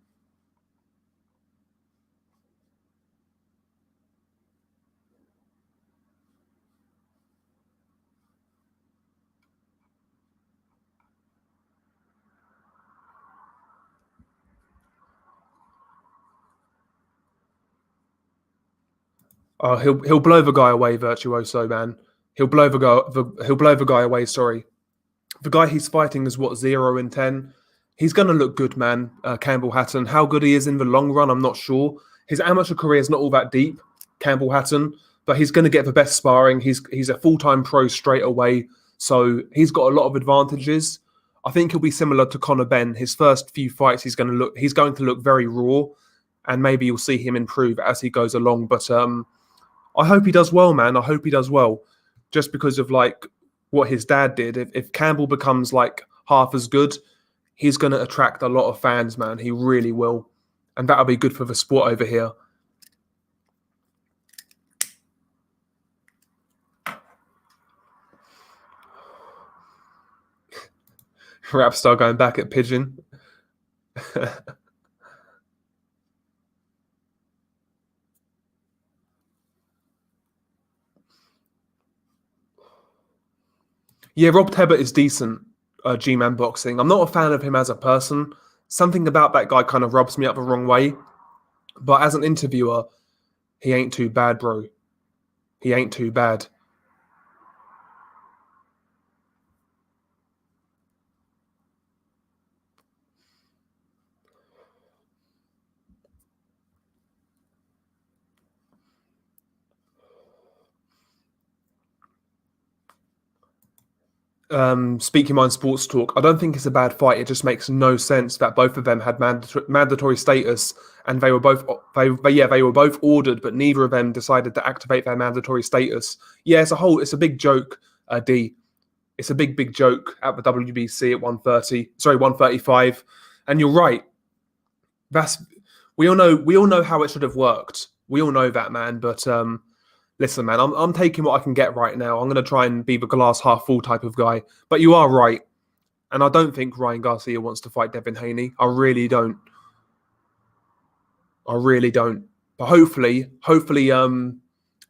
Speaker 1: Oh, he'll blow the guy away, Virtuoso, man. He'll blow the guy away. Sorry, the guy he's fighting is what 0-10. He's gonna look good, man. Campbell Hatton. How good he is in the long run, I'm not sure. His amateur career is not all that deep, Campbell Hatton, but he's gonna get the best sparring. He's a full-time pro straight away, so he's got a lot of advantages. I think he'll be similar to Conor Benn. His first few fights, he's going to look very raw, and maybe you'll see him improve as he goes along. But I hope he does well, man. I hope he does well, just because of like what his dad did. If Campbell becomes like half as good, he's going to attract a lot of fans, man. He really will, and that'll be good for the sport over here. Rapstar going back at Pigeon. Yeah, Rob Tebbett is decent, G-Man Boxing. I'm not a fan of him as a person. Something about that guy kind of rubs me up the wrong way. But as an interviewer, he ain't too bad, bro. He ain't too bad. Speak Your Mind Sports Talk. I don't think it's a bad fight. It just makes no sense that both of them had mandatory status, and they were both ordered, but neither of them decided to activate their mandatory status. Yeah, it's a big joke, D. It's a big joke at the WBC at 135. And you're right. We all know how it should have worked. We all know that, man. But listen, man, I'm taking what I can get right now. I'm going to try and be the glass half full type of guy. But you are right. And I don't think Ryan Garcia wants to fight Devin Haney. I really don't. But hopefully,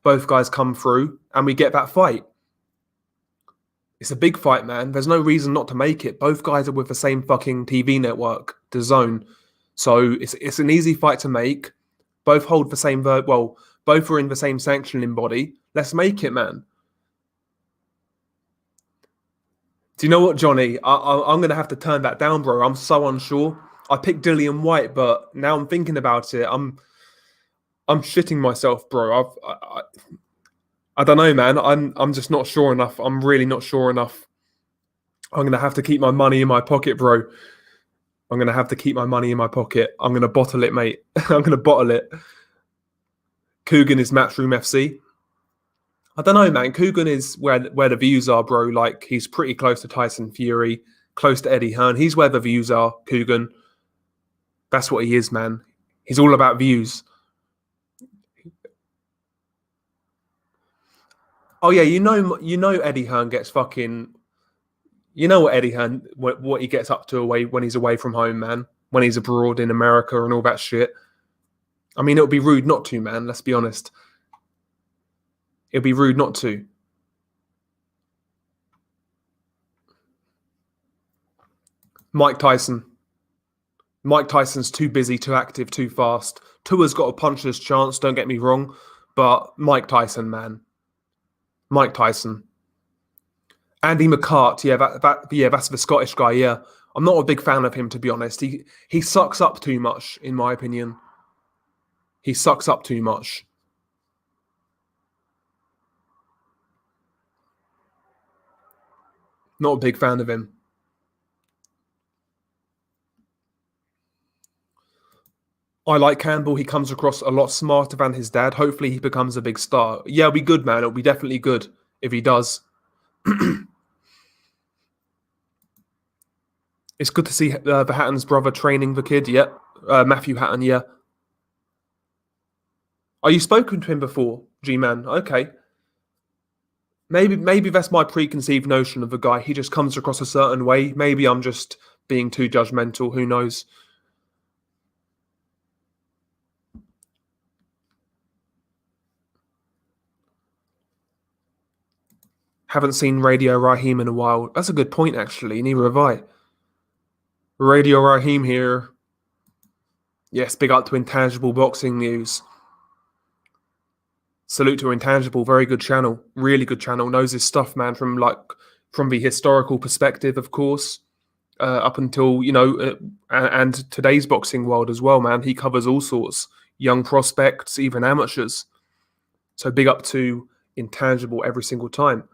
Speaker 1: both guys come through and we get that fight. It's a big fight, man. There's no reason not to make it. Both guys are with the same fucking TV network, DAZN. So it's an easy fight to make. Both hold the same both are in the same sanctioning body. Let's make it, man. Do you know what, Johnny? I'm going to have to turn that down, bro. I'm so unsure. I picked Dillian Whyte, but now I'm thinking about it. I'm shitting myself, bro. I don't know, man. I'm just not sure enough. I'm really not sure enough. I'm going to have to keep my money in my pocket, bro. I'm going to have to keep my money in my pocket. I'm going to bottle it, mate. I'm going to bottle it. Coogan is Matchroom FC. I don't know, man. Coogan is where the views are, bro. Like, he's pretty close to Tyson Fury, close to Eddie Hearn. He's where the views are, Coogan. That's what he is, man. He's all about views. Oh yeah, you know Eddie Hearn gets fucking. You know what Eddie Hearn, what he gets up to away when he's away from home, man. When he's abroad in America and all that shit. I mean, it would be rude not to, man. Let's be honest. It would be rude not to. Mike Tyson. Mike Tyson's too busy, too active, too fast. Tua's got a puncher's chance, don't get me wrong. But Mike Tyson, man. Mike Tyson. Andy McCart, that's the Scottish guy, yeah. I'm not a big fan of him, to be honest. He sucks up too much, in my opinion. He sucks up too much. Not a big fan of him. I like Campbell. He comes across a lot smarter than his dad. Hopefully he becomes a big star. Yeah, it'll be good, man. It'll be definitely good if he does. It's good to see the Hatton's brother training the kid. Yep. Matthew Hatton, yeah. Are you spoken to him before, G-Man? Okay. Maybe that's my preconceived notion of the guy. He just comes across a certain way. Maybe I'm just being too judgmental. Who knows? Haven't seen Radio Raheem in a while. That's a good point, actually. Neither have I. Radio Raheem here. Yes, big up to Intangible Boxing News. Salute to Intangible. Very good channel. Really good channel. Knows his stuff, man, from the historical perspective, of course, up until, and today's boxing world as well, man. He covers all sorts. Young prospects, even amateurs. So big up to Intangible every single time.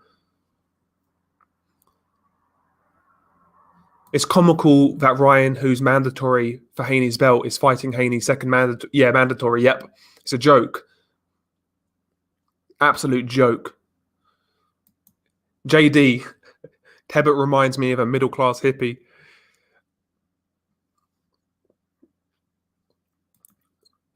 Speaker 1: It's comical that Ryan, who's mandatory for Haney's belt, is fighting Haney's second mandatory. Yeah, mandatory. Yep. It's a joke. Absolute joke. JD. Tebbet reminds me of a middle-class hippie.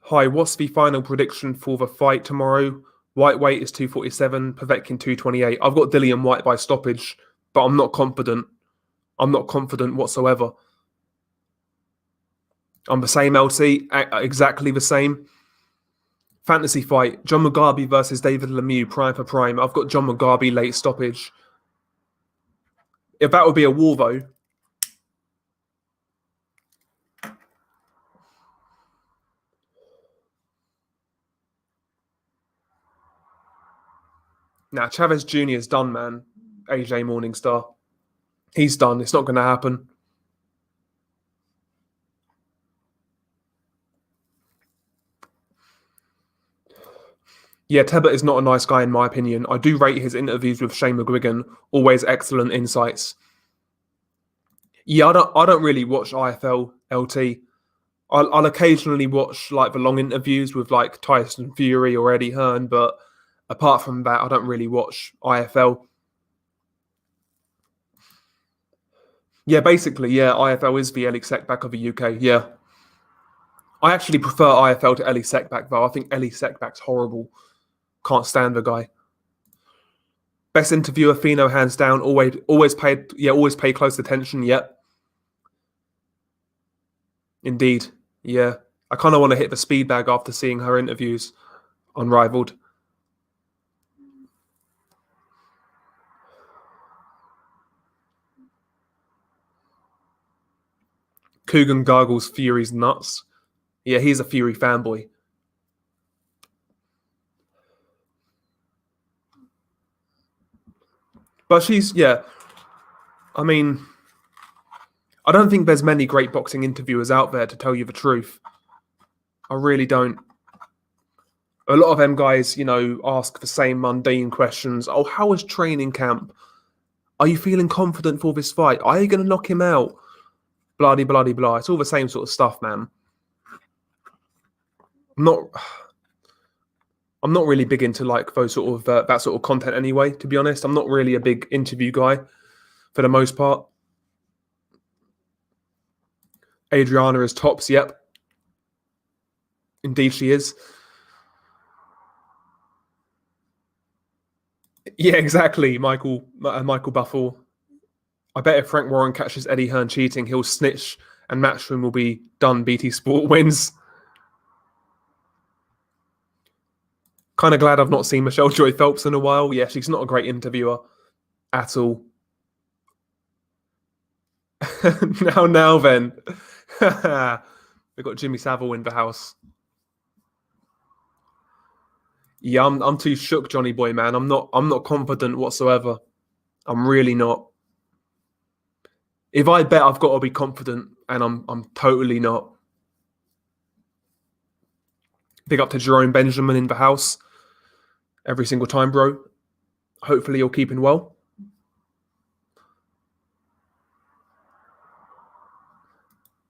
Speaker 1: Hi, what's the final prediction for the fight tomorrow? Whyte weight is 247, Povetkin 228. I've got Dillian Whyte by stoppage, but I'm not confident. I'm not confident whatsoever. I'm the same, LC, exactly the same. Fantasy fight, John Mugabe versus David Lemieux, prime for prime. I've got John Mugabe late stoppage. If that would be a war, though. Nah, Chavez Jr. is done, man. AJ Morningstar. He's done. It's not going to happen. Yeah, Tebbet is not a nice guy in my opinion. I do rate his interviews with Shane McGuigan. Always excellent insights. Yeah, I don't really watch IFL LT. I'll occasionally watch the long interviews with Tyson Fury or Eddie Hearn, but apart from that, I don't really watch IFL. Yeah, basically, yeah, IFL is the Ellie Sekbak of the UK, yeah. I actually prefer IFL to Ellie Sekbak, though. I think Ellie Sekbak's horrible. Can't stand the guy. Best interviewer, Fino, hands down. Always pay close attention, yep. Indeed, yeah. I kind of want to hit the speed bag after seeing her interviews. Unrivaled. Coogan gargles Fury's nuts. Yeah, he's a Fury fanboy. But I mean, I don't think there's many great boxing interviewers out there, to tell you the truth. I really don't. A lot of them guys, ask the same mundane questions. Oh, how was training camp? Are you feeling confident for this fight? Are you going to knock him out? Bloody, bloody, blah. It's all the same sort of stuff, man. I'm not really big into those sort of that sort of content anyway, to be honest. I'm not really a big interview guy for the most part. Adriana is tops, yep. Indeed, she is. Yeah, exactly, Michael Buffall. I bet if Frank Warren catches Eddie Hearn cheating, he'll snitch and Matchroom will be done. BT Sport wins. Kind of glad I've not seen Michelle Joy Phelps in a while. Yeah, she's not a great interviewer at all. now then. We've got Jimmy Savile in the house. Yeah, I'm too shook, Johnny boy, man. I'm not confident whatsoever. I'm really not. If I bet, I've got to be confident, and I'm totally not. Big up to Jerome Benjamin in the house. Every single time, bro. Hopefully you're keeping well.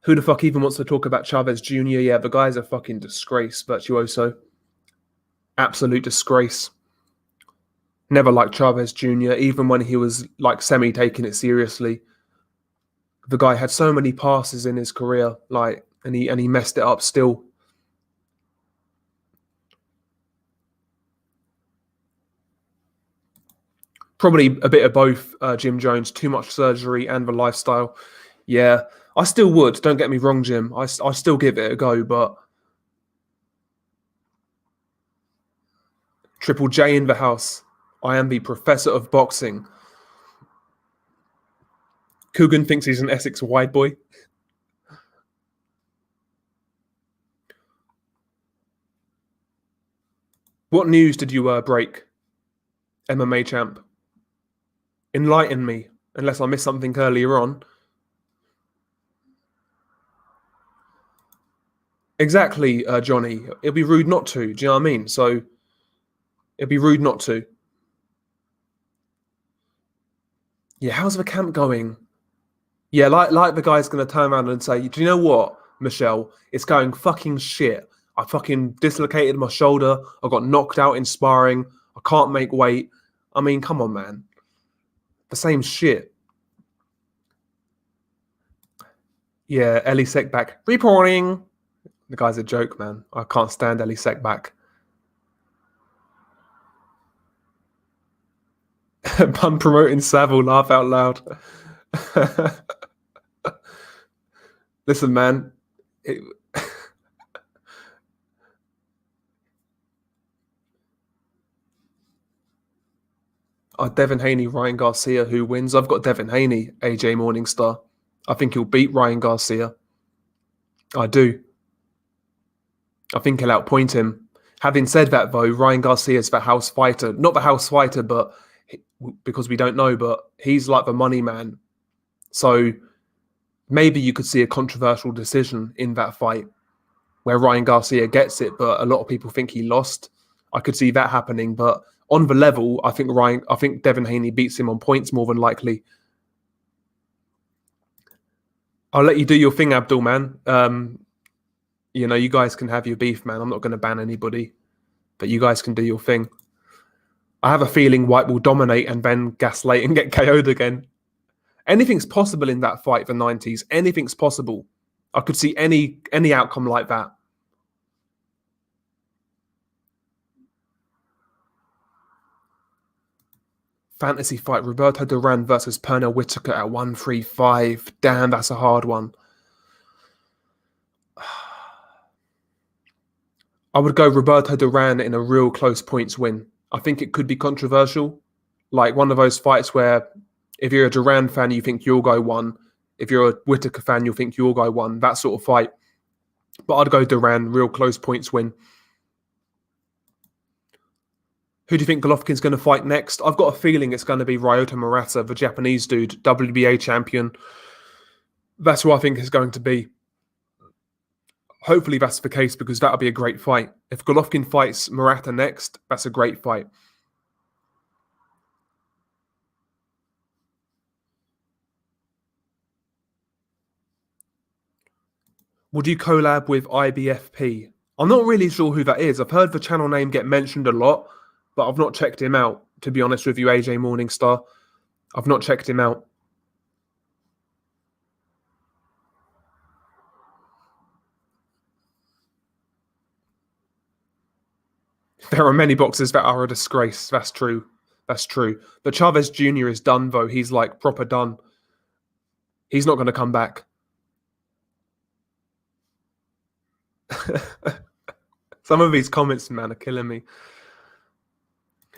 Speaker 1: Who the fuck even wants to talk about Chavez Jr.? Yeah, the guy's a fucking disgrace, virtuoso. Absolute disgrace. Never liked Chavez Jr., even when he was like semi-taking it seriously. The guy had so many passes in his career, and he messed it up still. Probably a bit of both, Jim Jones. Too much surgery and the lifestyle. Yeah, I still would. Don't get me wrong, Jim. I still give it a go, but Triple J in the house. I am the professor of boxing. Coogan thinks he's an Essex wide boy. What news did you break, MMA champ? Enlighten me, unless I missed something earlier on. Exactly, Johnny. It'd be rude not to. Do you know what I mean? So it'd be rude not to. Yeah, how's the camp going? Yeah, like the guy's going to turn around and say, do you know what, Michelle? It's going fucking shit. I fucking dislocated my shoulder. I got knocked out in sparring. I can't make weight. I mean, come on, man. The same shit. Yeah, Ellie Sekbak reporting. The guy's a joke, man. I can't stand Ellie Sekbak. I'm promoting Savile, laugh out loud. Listen, man. Devin Haney, Ryan Garcia, who wins? I've got Devin Haney, AJ Morningstar. I think he'll beat Ryan Garcia. I do. I think he'll outpoint him. Having said that, though, Ryan Garcia is the house fighter. Not the house fighter, but because we don't know, but he's like the money man. So maybe you could see a controversial decision in that fight where Ryan Garcia gets it, but a lot of people think he lost. I could see that happening, but on the level, I think Devin Haney beats him on points more than likely. I'll let you do your thing, Abdul, man. You guys can have your beef, man. I'm not going to ban anybody, but you guys can do your thing. I have a feeling Whyte will dominate and then gaslight and get KO'd again. Anything's possible in that fight, the 90s. Anything's possible. I could see any outcome like that. Fantasy fight, Roberto Duran versus Pernell Whitaker at 135. Damn, that's a hard one. I would go Roberto Duran in a real close points win. I think it could be controversial. Like one of those fights where if you're a Duran fan, you think your guy won. If you're a Whitaker fan, you'll think your guy won. That sort of fight. But I'd go Duran, real close points win. Who do you think Golovkin's going to fight next? I've got a feeling it's going to be Ryota Murata, the Japanese dude, WBA champion. That's who I think it's going to be. Hopefully that's the case because that'll be a great fight. If Golovkin fights Murata next, that's a great fight. Would you collab with IBFP? I'm not really sure who that is. I've heard the channel name get mentioned a lot, but I've not checked him out, to be honest with you, AJ Morningstar. I've not checked him out. There are many boxers that are a disgrace. That's true. That's true. But Chavez Jr. is done, though. He's like proper done. He's not going to come back. Some of these comments, man, are killing me.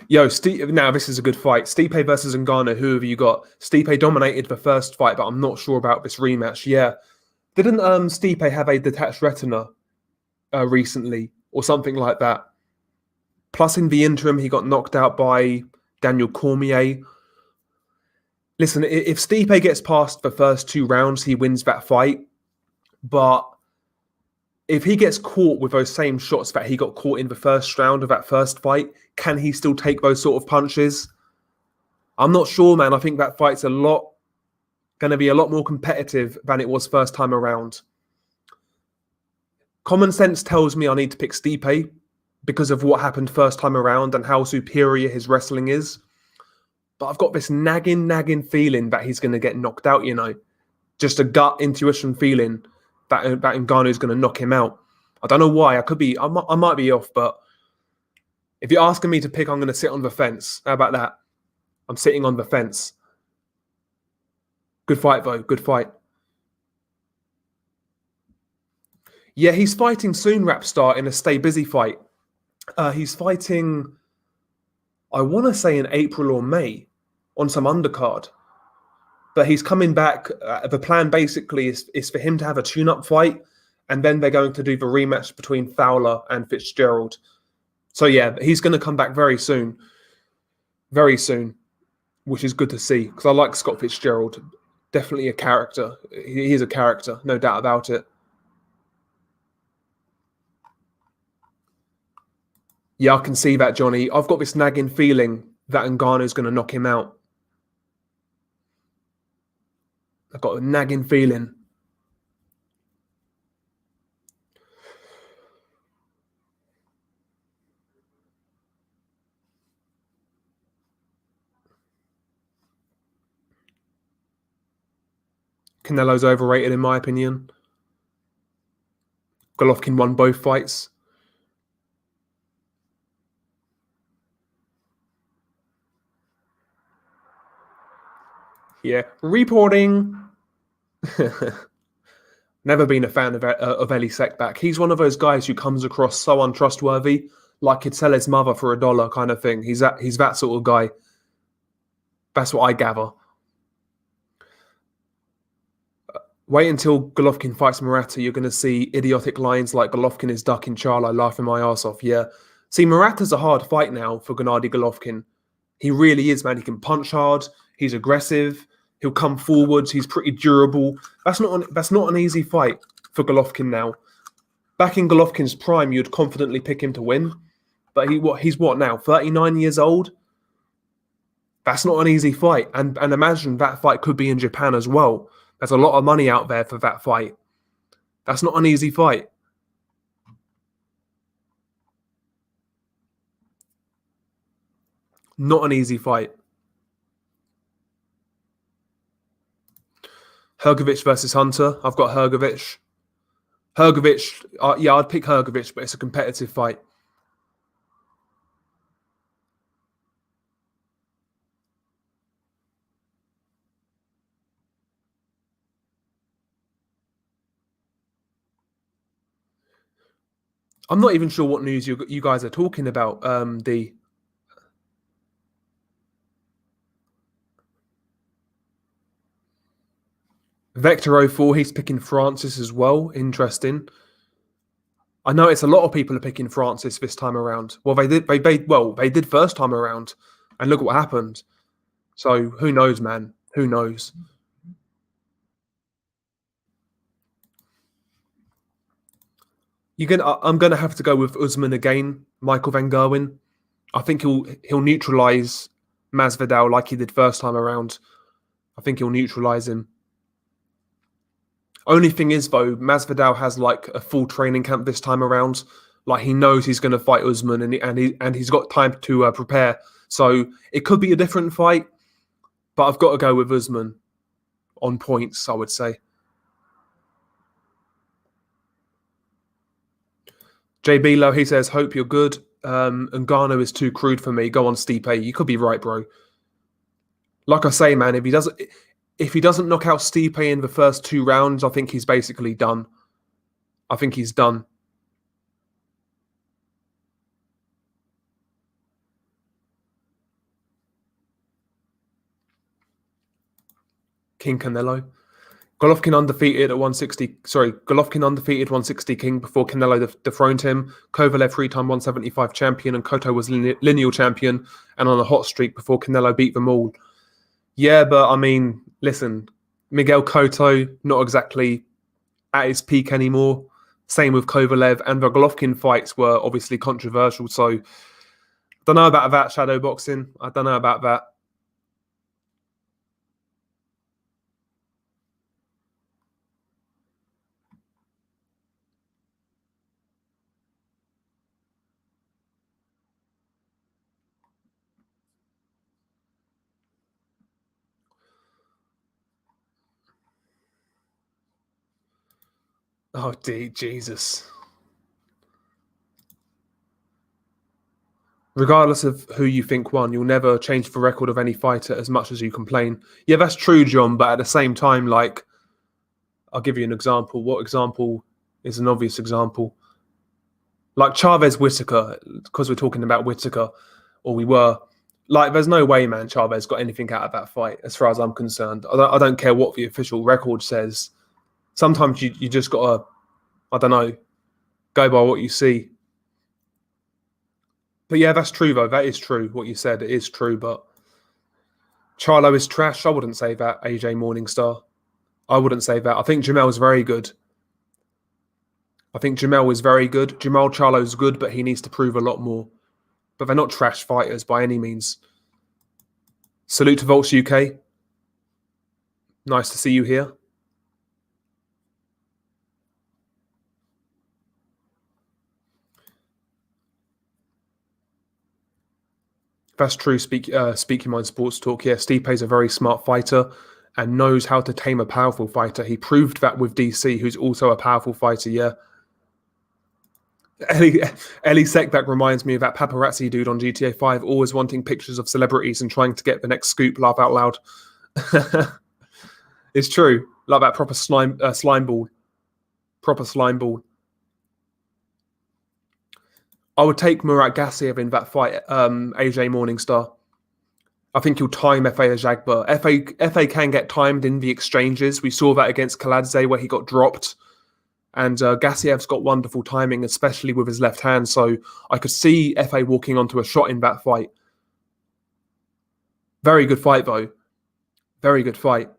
Speaker 1: Yo, now this is a good fight. Stipe versus Ngannou. Who have you got? Stipe dominated the first fight, but I'm not sure about this rematch. Yeah. Didn't Stipe have a detached retina recently or something like that? Plus, in the interim, he got knocked out by Daniel Cormier. Listen, if Stipe gets past the first 2 rounds, he wins that fight. But if he gets caught with those same shots that he got caught in the first round of that first fight, can he still take those sort of punches? I'm not sure, man. I think that fight's going to be a lot more competitive than it was first time around. Common sense tells me I need to pick Stipe because of what happened first time around and how superior his wrestling is. But I've got this nagging feeling that he's going to get knocked out, you know. Just a gut intuition feeling that Ngannou is going to knock him out. I don't know why. I might be off, but if you're asking me to pick, I'm going to sit on the fence. How about that? I'm sitting on the fence. Good fight, though. Good fight. Yeah, he's fighting soon, Rapstar, in a Stay Busy fight. He's fighting, I want to say in April or May, on some undercard. But he's coming back. The plan basically is for him to have a tune-up fight, and then they're going to do the rematch between Fowler and Fitzgerald. So yeah, he's going to come back very soon, which is good to see because I like Scott Fitzgerald. Definitely a character. He is a character, no doubt about it. Yeah, I can see that, Johnny. I've got this nagging feeling that Ngannou's going to knock him out. I've got a nagging feeling. Canelo's overrated, in my opinion. Golovkin won both fights. Yeah, reporting. Never been a fan of Eli Sekbak. He's one of those guys who comes across so untrustworthy, like he'd sell his mother for $1 kind of thing. He's that sort of guy. That's what I gather. Wait until Golovkin fights Murata. You're going to see idiotic lines like Golovkin is ducking Charlo, laughing my ass off. Yeah. See, Murata's a hard fight now for Gennady Golovkin. He really is, man. He can punch hard. He's aggressive. He'll come forwards. He's pretty durable. That's not an easy fight for Golovkin now. Back in Golovkin's prime, you'd confidently pick him to win. But he's what now? 39 years old? That's not an easy fight. And imagine that fight could be in Japan as well. There's a lot of money out there for that fight. That's not an easy fight. Not an easy fight. Hrgovic versus Hunter. I've got Hrgovic. Yeah, I'd pick Hrgovic, but it's a competitive fight. I'm not even sure what news you guys are talking about, D. Vector 04, he's picking Francis as well. Interesting. I know it's a lot of people are picking Francis this time around. Well, they did first time around, and look what happened. So who knows, man? Who knows? I'm gonna have to go with Usman again, Michael Van Gerwen. I think he'll neutralize Masvidal like he did first time around. I think he'll neutralize him. Only thing is, though, Masvidal has like a full training camp this time around. Like he knows he's going to fight Usman, and he's got time to prepare. So it could be a different fight, but I've got to go with Usman on points, I would say. JB Low, he says, hope you're good. Ngannou is too crude for me. Go on Stipe. You could be right, bro. Like I say, man, if he doesn't knock out Stipe in the first 2 rounds, I think he's basically done. I think he's done. King Canelo. Golovkin undefeated at 160. Sorry, Golovkin undefeated 160 king before Canelo dethroned him. Kovalev 3-time 175 champion, and Cotto was lineal champion and on a hot streak before Canelo beat them all. Yeah, but I mean, listen, Miguel Cotto not exactly at his peak anymore. Same with Kovalev, and the Golovkin fights were obviously controversial. So, I don't know about that shadow boxing. I don't know about that. Oh, Jesus. Regardless of who you think won, you'll never change the record of any fighter as much as you complain. Yeah, that's true, John, but at the same time, like, I'll give you an example. What example is an obvious example? Like Chavez Whitaker, because we're talking about Whitaker, or we were. Like, there's no way, man, Chavez got anything out of that fight, as far as I'm concerned. I don't care what the official record says. Sometimes you just got to, I don't know, go by what you see. But yeah, that's true, though. That is true. What you said, it is true. But Charlo is trash. I wouldn't say that, AJ Morningstar. I wouldn't say that. I think Jamel's very good. Jamal Charlo's good, but he needs to prove a lot more. But they're not trash fighters by any means. Salute to Volts UK. Nice to see you here. That's true. Speak your mind, sports talk. Yeah, Stipe's a very smart fighter and knows how to tame a powerful fighter. He proved that with DC, who's also a powerful fighter. Yeah. Ellie Sekbak reminds me of that paparazzi dude on GTA 5, always wanting pictures of celebrities and trying to get the next scoop. Laugh out loud. It's true. Like that proper slime ball. Proper slime ball. I would take Murat Gassiev in that fight, AJ Morningstar. I think he'll time FA Ajagba. FA can get timed in the exchanges. We saw that against Kaladze where he got dropped. And Gassiev's got wonderful timing, especially with his left hand. So I could see FA walking onto a shot in that fight. Very good fight, though. Very good fight.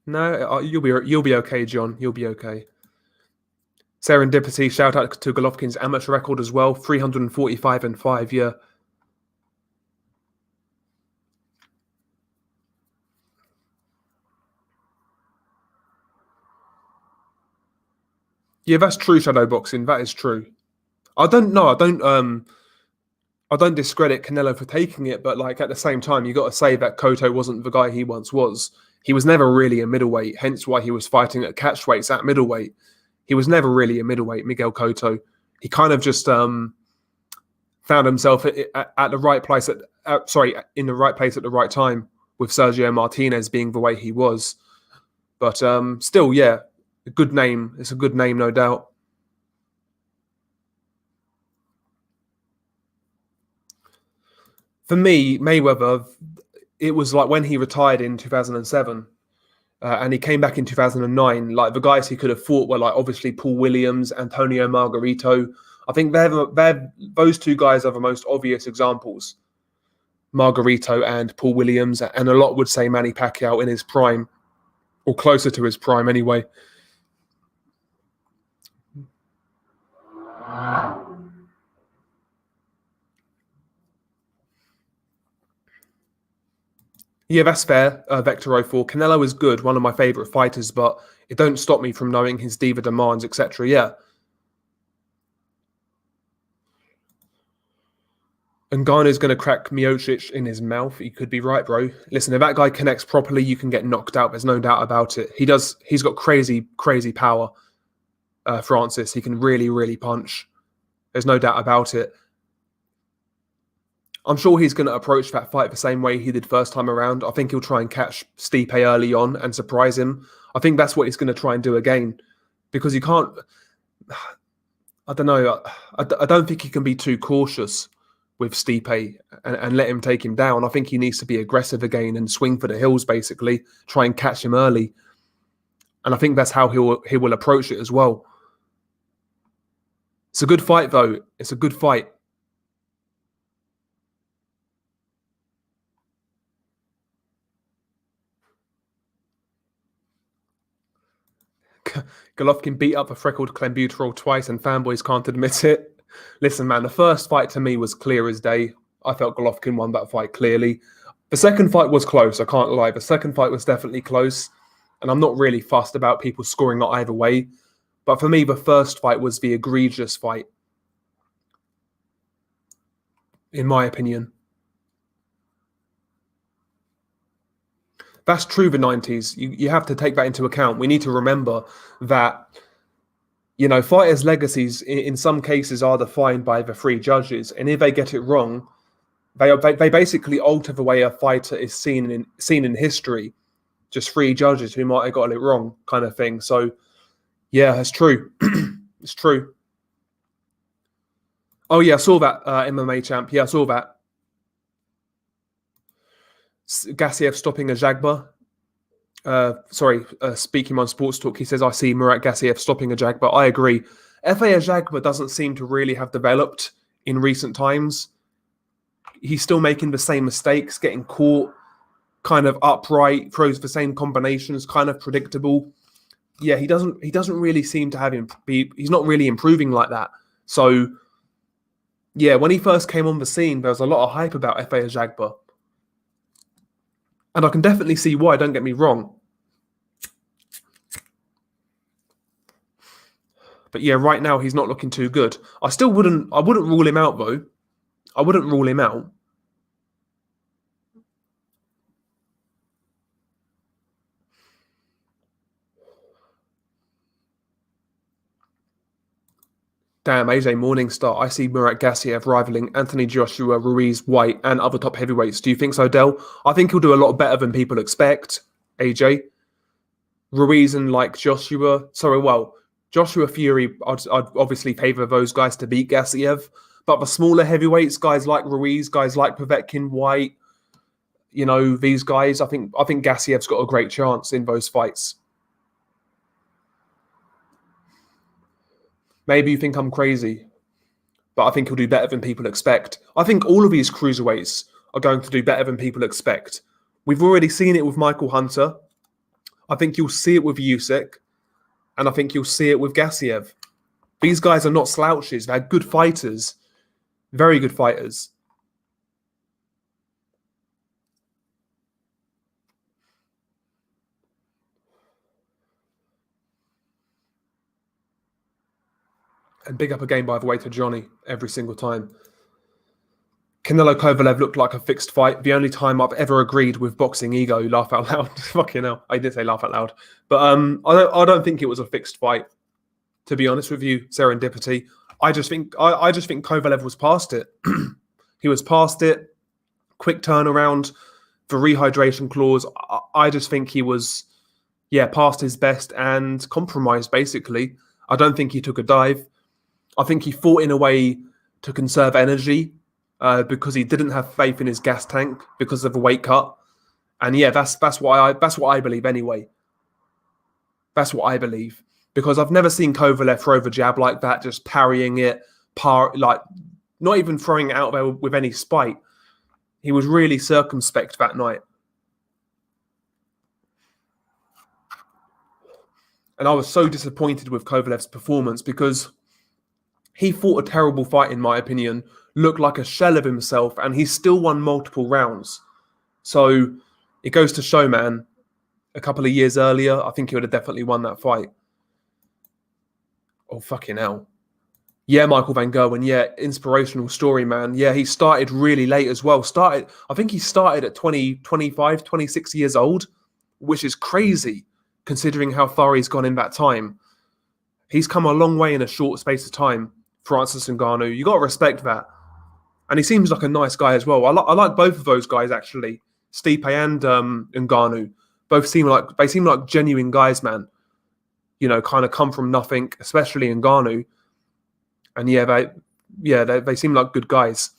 Speaker 1: No, you'll be okay, John. You'll be okay. Serendipity, shout out to Golovkin's amateur record as well, 345-5. Yeah. Yeah, that's true, shadow boxing. That is true. I don't discredit Canelo for taking it, but like at the same time, you got to say that Cotto wasn't the guy he once was. He was never really a middleweight, hence why he was fighting at catchweights at middleweight. He was never really a middleweight, Miguel Cotto. He kind of just found himself at the right place in the right place at the right time, with Sergio Martinez being the way he was. But still, yeah, a good name. It's a good name, no doubt. For me, Mayweather, it was like when he retired in 2007 and he came back in 2009. Like the guys he could have fought were like obviously Paul Williams, Antonio Margarito. I think those two guys are the most obvious examples. Margarito and Paul Williams, and a lot would say Manny Pacquiao in his prime, or closer to his prime anyway. Yeah, that's fair. Vector 04. Canelo is good, one of my favourite fighters, but it don't stop me from knowing his diva demands, etc. Yeah. And Gano's going to crack Miocic in his mouth. You could be right, bro. Listen, if that guy connects properly, you can get knocked out. There's no doubt about it. He does. He's got crazy, crazy power. Francis, he can really, really punch. There's no doubt about it. I'm sure he's going to approach that fight the same way he did first time around. I think he'll try and catch Stipe early on and surprise him. I think that's what he's going to try and do again, because you can't. I don't know. I don't think he can be too cautious with Stipe and let him take him down. I think he needs to be aggressive again and swing for the hills, basically, try and catch him early. And I think that's how he will approach it as well. It's a good fight, though. It's a good fight. Golovkin beat up a freckled clenbuterol twice and fanboys can't admit it. Listen, man, the first fight to me was clear as day. I felt Golovkin won that fight clearly. The second fight was close, I can't lie. The second fight was definitely close. And I'm not really fussed about people scoring not either way. But for me, the first fight was the egregious fight, in my opinion. That's true, the 90s. You have to take that into account. We need to remember that, you know, fighters' legacies in some cases are defined by the three judges. And if they get it wrong, they basically alter the way a fighter is seen in history. Just three judges who might have got it wrong, kind of thing. So, yeah, it's true. It's true. Oh, yeah, I saw that, MMA champ. Yeah, I saw that. Gassiev stopping a Jagba. Speaking on Sports Talk, he says, I see Murat Gassiev stopping a Jagba. I agree. F.A. Jagba doesn't seem to really have developed in recent times. He's still making the same mistakes, getting caught, kind of upright, throws the same combinations, kind of predictable. Yeah, he doesn't really seem to have he's not really improving like that. So, yeah, when he first came on the scene, there was a lot of hype about F.A. Jagba. And I can definitely see why, don't get me wrong. But yeah, right now he's not looking too good. I wouldn't rule him out though. I wouldn't rule him out. Damn, AJ Morningstar. I see Murat Gassiev rivaling Anthony Joshua, Ruiz, Whyte, and other top heavyweights. Do you think so, Del? I think he'll do a lot better than people expect, AJ. Ruiz and Joshua. Joshua Fury, I'd obviously favour those guys to beat Gassiev. But the smaller heavyweights, guys like Ruiz, guys like Povetkin, Whyte, you know, these guys, I think Gassiev's got a great chance in those fights. Maybe you think I'm crazy, but I think he'll do better than people expect. I think all of these cruiserweights are going to do better than people expect. We've already seen it with Michael Hunter. I think you'll see it with Usyk. And I think you'll see it with Gassiev. These guys are not slouches. They're good fighters. Very good fighters. And big up again, by the way, to Johnny every single time. Canelo Kovalev looked like a fixed fight. The only time I've ever agreed with boxing ego, laugh out loud. Fucking hell. I did say laugh out loud. But I don't think it was a fixed fight, to be honest with you. Serendipity. I just think Kovalev was past it. He was past it. Quick turnaround. The rehydration clause. I just think he was, past his best and compromised, basically. I don't think he took a dive. I think he fought in a way to conserve energy because he didn't have faith in his gas tank because of a weight cut. And yeah, that's what I believe anyway. That's what I believe. Because I've never seen Kovalev throw the jab like that, just parrying it, not even throwing it out there with any spite. He was really circumspect that night. And I was so disappointed with Kovalev's performance because he fought a terrible fight, in my opinion, looked like a shell of himself, and he still won multiple rounds. So, It goes to show, man, a couple of years earlier, I think he would have definitely won that fight. Oh, fucking hell. Yeah, Michael Van Gerwen. Yeah, inspirational story, man. Yeah, he started really late as well. I think he started at 20, 25, 26 years old, which is crazy considering how far he's gone in that time. He's come a long way in a short space of time, Francis Ngannou. You got to respect that. And he seems like a nice guy as well. I like both of those guys, actually. Stipe and Ngannou. Both seem like genuine guys, man. You know, kind of come from nothing, especially Ngannou. And they seem like good guys.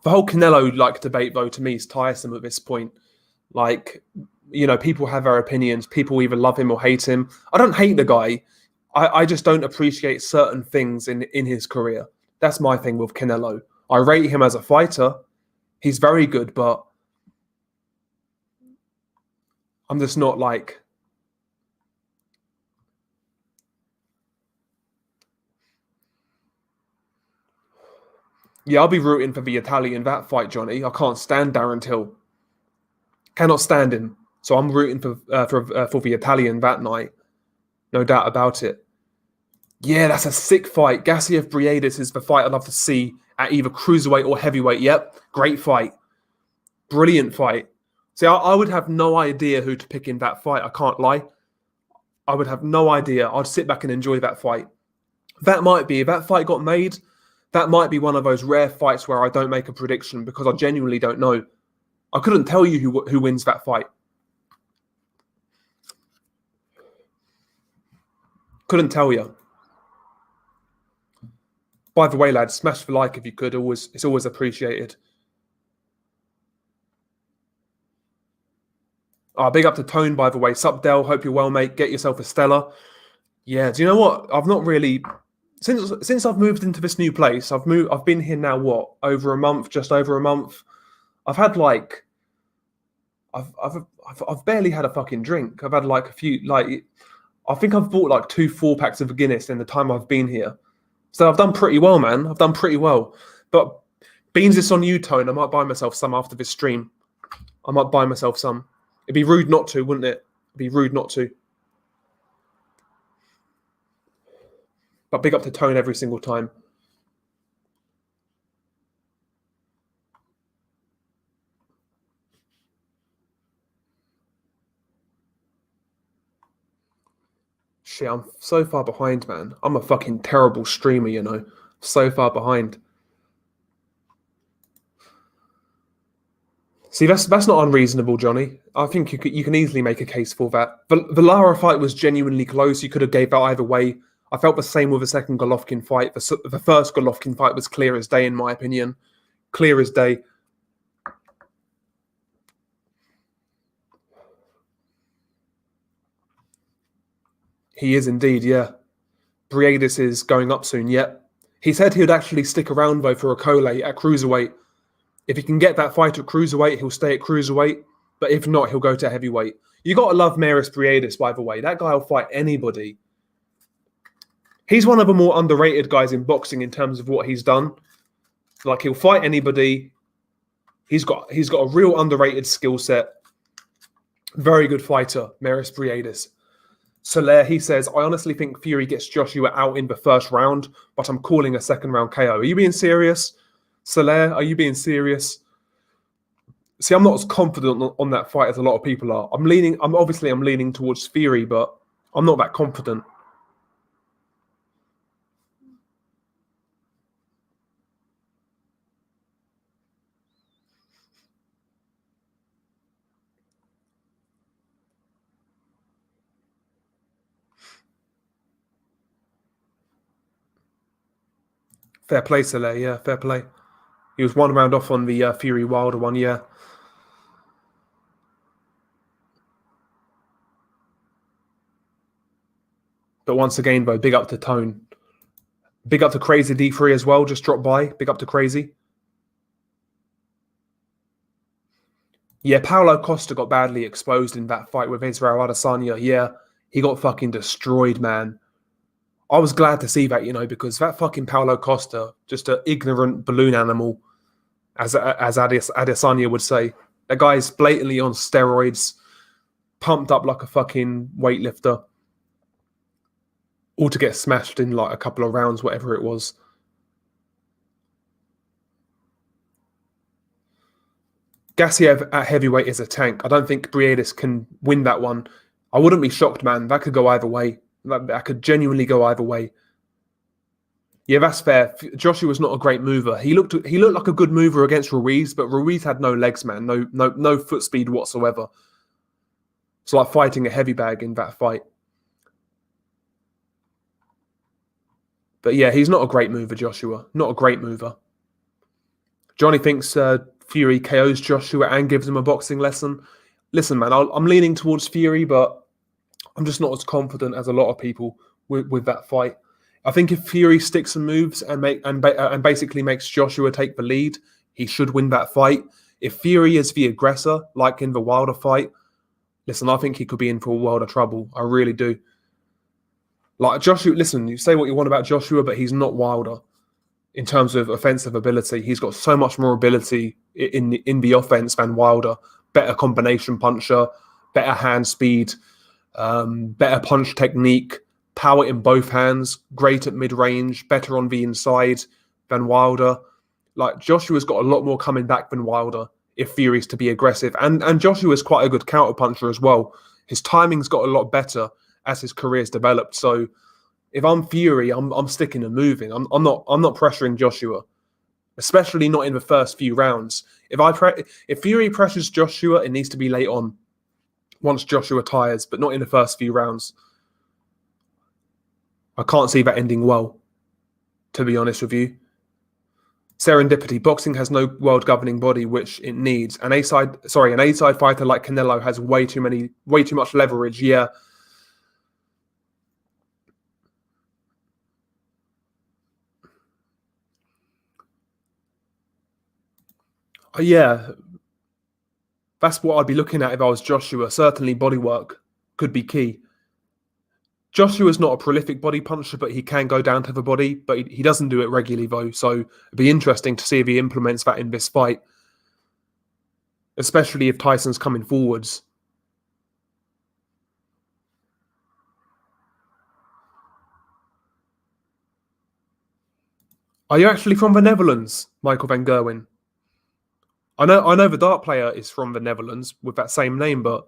Speaker 1: The whole Canelo debate, though, to me is tiresome at this point. People have their opinions. People either love him or hate him. I don't hate the guy. I just don't appreciate certain things in his career. That's my thing with Canelo. I rate him as a fighter. He's very good, but I'm just not like... Yeah, I'll be rooting for the Italian that fight, Johnny. I can't stand Darren Till. Cannot stand him. So I'm rooting for the Italian that night. No doubt about it. Yeah, that's a sick fight. Gassiev Briedis is the fight I'd love to see at either cruiserweight or heavyweight. Yep, great fight. Brilliant fight. See, I would have no idea who to pick in that fight. I can't lie. I would have no idea. I'd sit back and enjoy that fight. If that fight got made, that might be one of those rare fights where I don't make a prediction because I genuinely don't know. I couldn't tell you who wins that fight. Couldn't tell you. By the way, lads, smash the like if you could. It's always appreciated. Big up to Tone, by the way. Sup, Del. Hope you're well, mate. Get yourself a Stella. Yeah, do you know what? I've not really... Since I've moved into this new place, I've been here now, what? Just over a month. I've had I've barely had a fucking drink. I've had a few, I think I've bought 2 4-packs of Guinness in the time I've been here. So I've done pretty well, man. I've done pretty well. But beans this on you, Tone. I might buy myself some after this stream. I might buy myself some. It'd be rude not to, wouldn't it? It'd be rude not to. But big up to Tone every single time. Shit, I'm so far behind, man. I'm a fucking terrible streamer, you know. So far behind. See, that's not unreasonable, Johnny. I think you can easily make a case for that. The Lara fight was genuinely close. You could have gave that either way. I felt the same with the second Golovkin fight. The first Golovkin fight was clear as day, in my opinion. Clear as day. He is indeed, yeah. Briedis is going up soon, yeah. He said he would actually stick around, though, for a Coley at cruiserweight. If he can get that fight at cruiserweight, he'll stay at cruiserweight. But if not, he'll go to heavyweight. You got to love Maris Briedis, by the way. That guy will fight anybody. He's one of the more underrated guys in boxing in terms of what he's done. He'll fight anybody. He's got a real underrated skill set. Very good fighter, Maris Briedis. Soler, he says, I honestly think Fury gets Joshua out in the first round, but I'm calling a second round KO. Are you being serious? Soler, are you being serious? See, I'm not as confident on that fight as a lot of people are. I'm leaning towards Fury, but I'm not that confident. Fair play, Soler. Yeah, fair play. He was 1 round off on the Fury Wilder one, yeah. But once again, though, big up to Tone. Big up to Crazy D3 as well. Just dropped by. Big up to Crazy. Yeah, Paulo Costa got badly exposed in that fight with Israel Adesanya. Yeah, he got fucking destroyed, man. I was glad to see that, you know, because that fucking Paulo Costa, just an ignorant balloon animal. as Adesanya would say. That guy's blatantly on steroids, pumped up like a fucking weightlifter, all to get smashed in like a couple of rounds, whatever it was. Gassiev at heavyweight is a tank. I don't think Briedis can win that one. I wouldn't be shocked, man. That could go either way. That could genuinely go either way. Yeah, that's fair. Joshua's not a great mover. He looked like a good mover against Ruiz, but Ruiz had no legs, man. No foot speed whatsoever. It's like fighting a heavy bag in that fight. But yeah, he's not a great mover, Joshua. Not a great mover. Johnny thinks Fury KOs Joshua and gives him a boxing lesson. Listen, man, I'm leaning towards Fury, but I'm just not as confident as a lot of people with that fight. I think if Fury sticks and moves and basically makes Joshua take the lead, he should win that fight. If Fury is the aggressor, like in the Wilder fight, listen, I think he could be in for a world of trouble. I really do. Like Joshua, listen, you say what you want about Joshua, but he's not Wilder in terms of offensive ability. He's got so much more ability in the offense than Wilder. Better combination puncher, better hand speed, better punch technique, power in both hands, great at mid-range, better on the inside than Wilder. Like Joshua's got a lot more coming back than Wilder if Fury's to be aggressive. And Joshua's quite a good counter puncher as well. His timing's got a lot better as his career's developed. So if I'm Fury, I'm sticking and moving. I'm not pressuring Joshua, especially not in the first few rounds. If Fury pressures Joshua, it needs to be late on, once Joshua tires, but not in the first few rounds. I can't see that ending well, to be honest with you. Serendipity. Boxing has no world governing body, which it needs. An A-side fighter like Canelo has way too much leverage. Yeah. Yeah. That's what I'd be looking at if I was Joshua. Certainly bodywork could be key. Joshua's not a prolific body puncher, but he can go down to the body, but he doesn't do it regularly, though. So it'd be interesting to see if he implements that in this fight, especially if Tyson's coming forwards. Are you actually from the Netherlands, Michael van Gerwen? I know the dart player is from the Netherlands with that same name, but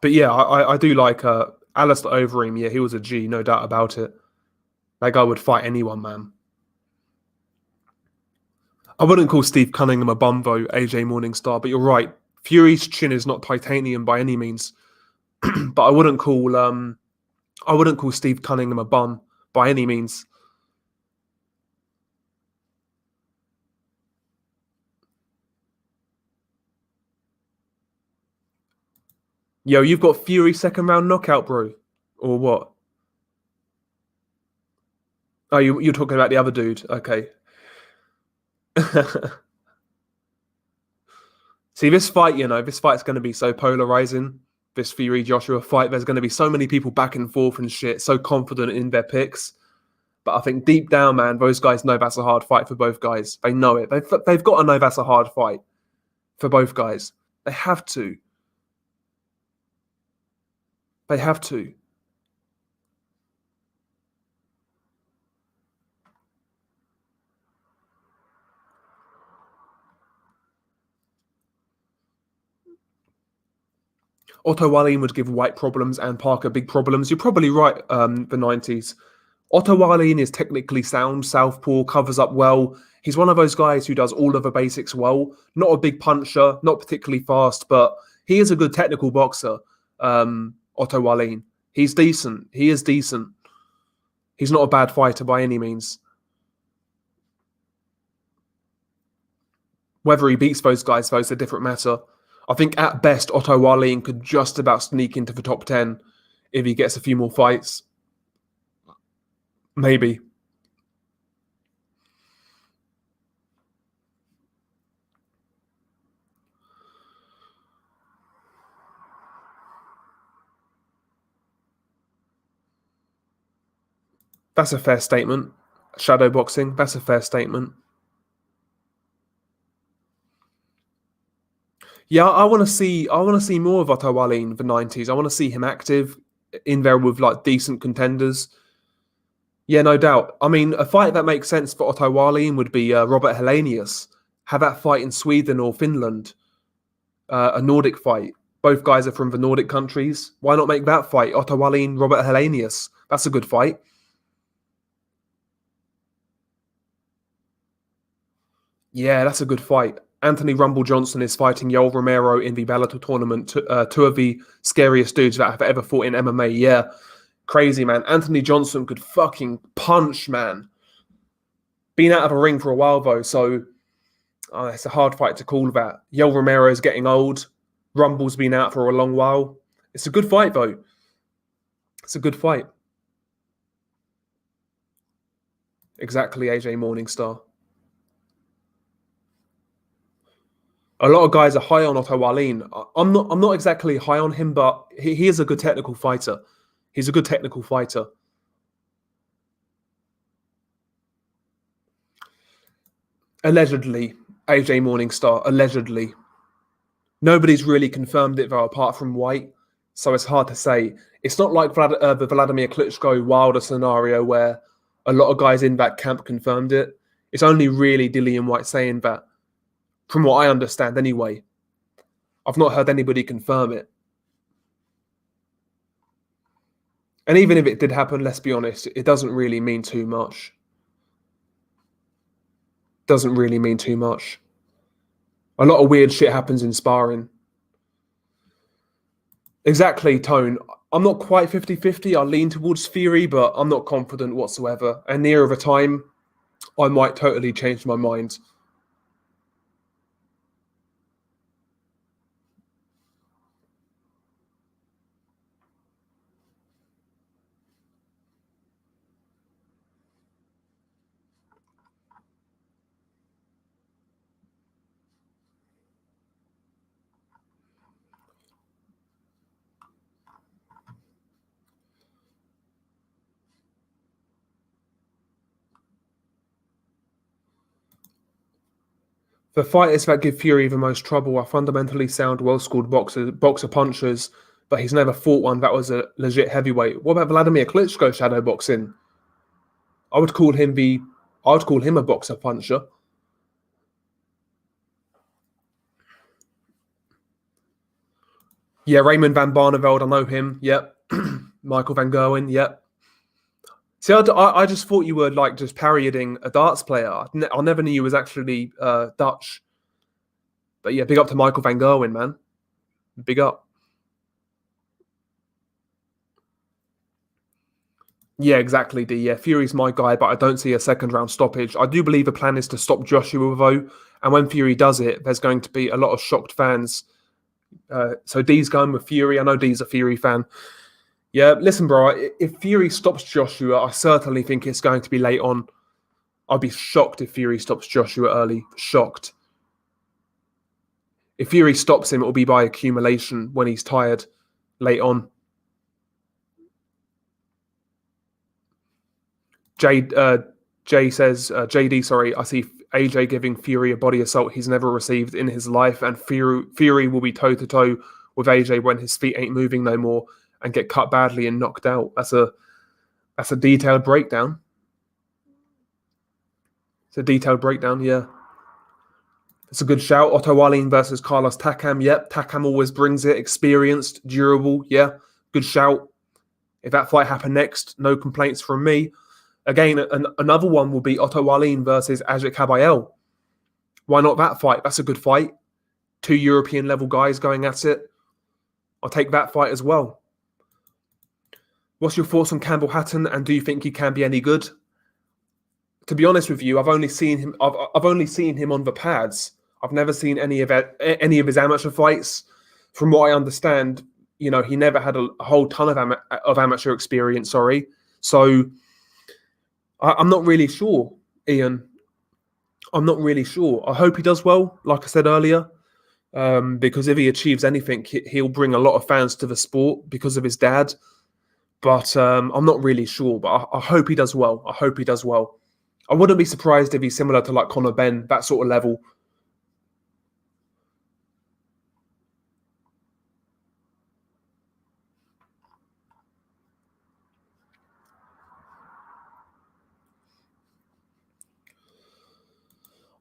Speaker 1: yeah, I do like Alistair Overeem. Yeah, he was a G, no doubt about it. That guy would fight anyone, man. I wouldn't call Steve Cunningham a bum, though, AJ Morningstar, but you're right. Fury's chin is not titanium by any means, but I wouldn't call Steve Cunningham a bum by any means. Yo, you've got Fury second round knockout, bro, or what? Oh, you're talking about the other dude. Okay. See, this fight's going to be so polarizing. This Fury Joshua fight, there's going to be so many people back and forth and shit, so confident in their picks. But I think deep down, man, those guys know that's a hard fight for both guys. They know it. They've got to know that's a hard fight for both guys. They have to. They have to. Otto Wallin would give Whyte problems and Parker big problems. You're probably right, the 90s. Otto Wallin is technically sound, southpaw, covers up well. He's one of those guys who does all of the basics well. Not a big puncher, not particularly fast, but he is a good technical boxer, Otto Wallin. He's decent. He is decent. He's not a bad fighter by any means. Whether he beats those guys, though, is a different matter. I think at best, Otto Wallin could just about sneak into the top 10 if he gets a few more fights. Maybe. That's a fair statement. Shadow boxing, that's a fair statement. Yeah, I want to see more of Otto Wallin in the 90s. I want to see him active in there with like decent contenders. Yeah, no doubt. I mean, a fight that makes sense for Otto Wallin would be Robert Helenius. Have that fight in Sweden or Finland, a Nordic fight. Both guys are from the Nordic countries. Why not make that fight? Otto Wallin, Robert Helenius. That's a good fight. Yeah, that's a good fight. Anthony Rumble Johnson is fighting Yoel Romero in the Bellator tournament. Two of the scariest dudes that have ever fought in MMA. Yeah, crazy, man. Anthony Johnson could fucking punch, man. Been out of a ring for a while, though, so it's a hard fight to call that. Yoel Romero is getting old. Rumble's been out for a long while. It's a good fight, though. It's a good fight. Exactly, AJ Morningstar. A lot of guys are high on Otto Wallin. I'm not exactly high on him, but he is a good technical fighter. He's a good technical fighter. Allegedly, AJ Morningstar, allegedly. Nobody's really confirmed it, though, apart from Whyte. So it's hard to say. It's not like the Vladimir Klitschko Wilder scenario where a lot of guys in that camp confirmed it. It's only really Dillian Whyte saying that, from what I understand anyway. I've not heard anybody confirm it. And even if it did happen, let's be honest, it doesn't really mean too much. Doesn't really mean too much. A lot of weird shit happens in sparring. Exactly, Tone. I'm not quite 50-50. I lean towards Fury, but I'm not confident whatsoever. And nearer the time, I might totally change my mind. The fighters that give Fury the most trouble are fundamentally sound, well-schooled boxer punchers, but he's never fought one that was a legit heavyweight. What about Vladimir Klitschko shadow boxing? I would call him a boxer puncher. Yeah, Raymond van Barneveld, I know him. Yep. Michael van Gerwen. Yep. See, I just thought you were like just parodying a darts player. I never knew you was actually Dutch. But yeah, big up to Michael van Gerwen, man. Big up. Yeah, exactly, D. Yeah, Fury's my guy, but I don't see a second round stoppage. I do believe the plan is to stop Joshua, though. And when Fury does it, there's going to be a lot of shocked fans. So D's going with Fury. I know D's a Fury fan. Yeah, listen, bro, if Fury stops Joshua, I certainly think it's going to be late on. I'd be shocked if Fury stops Joshua early. Shocked. If Fury stops him, it will be by accumulation when he's tired late on. Jay says, JD, sorry, I see AJ giving Fury a body assault he's never received in his life, and Fury will be toe-to-toe with AJ when his feet ain't moving no more and get cut badly and knocked out. That's a detailed breakdown. It's a detailed breakdown, yeah. It's a good shout. Otto Wallin versus Carlos Takam. Yep, Takam always brings it. Experienced, durable, yeah. Good shout. If that fight happened next, no complaints from me. Again, another one will be Otto Wallin versus Ajit Kabayel. Why not that fight? That's a good fight. Two European-level guys going at it. I'll take that fight as well. What's your thoughts on Campbell Hatton, and do you think he can be any good? To be honest with you, I've only seen him on the pads. I've never seen any of his amateur fights. From what I understand, he never had a whole ton of amateur experience. Sorry, so I'm not really sure, Ian. I'm not really sure. I hope he does well, like I said earlier, because if he achieves anything, he'll bring a lot of fans to the sport because of his dad. But I'm not really sure. But I hope he does well. I hope he does well. I wouldn't be surprised if he's similar to like Conor Benn, that sort of level.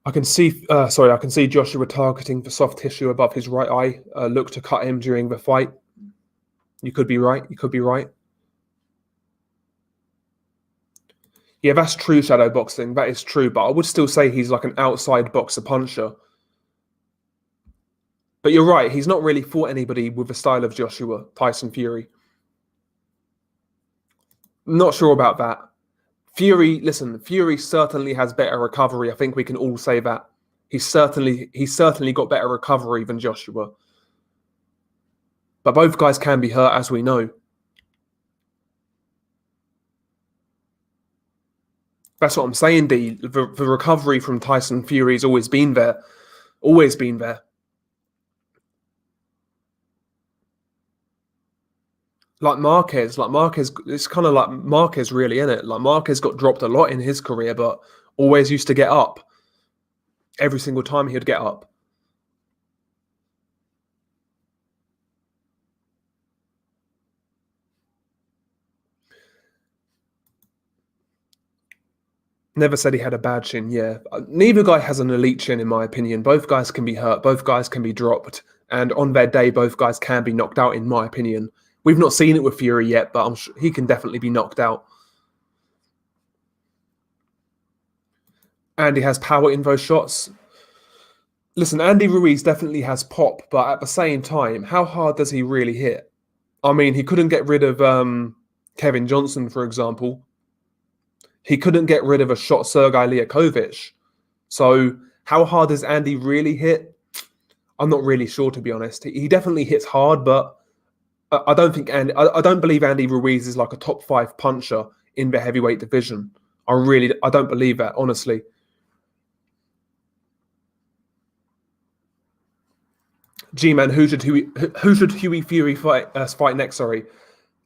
Speaker 1: I can see, I can see Joshua targeting for soft tissue above his right eye. Look to cut him during the fight. You could be right. You could be right. Yeah, that's true shadow boxing. That is true. But I would still say he's like an outside boxer puncher. But you're right. He's not really fought anybody with the style of Joshua, Tyson Fury. Not sure about that. Fury certainly has better recovery. I think we can all say that. He's certainly got better recovery than Joshua. But both guys can be hurt, as we know. That's what I'm saying, D. The recovery from Tyson Fury's always been there. Always been there. Like Marquez, it's kind of like Marquez really, isn't it? Like Marquez got dropped a lot in his career, but always used to get up. Every single time he would get up. Never said he had a bad chin, yeah. Neither guy has an elite chin, in my opinion. Both guys can be hurt. Both guys can be dropped. And on their day, both guys can be knocked out, in my opinion. We've not seen it with Fury yet, but I'm sure he can definitely be knocked out. Andy has power in those shots. Listen, Andy Ruiz definitely has pop, but at the same time, how hard does he really hit? I mean, he couldn't get rid of Kevin Johnson, for example. He couldn't get rid of a shot Sergei Liakovic. So how hard does Andy really hit? I'm not really sure, to be honest. He definitely hits hard, but I don't believe Andy Ruiz is like a top 5 puncher in the heavyweight division. I don't believe that, honestly. G-Man, who should Hughie Fury fight next? Sorry,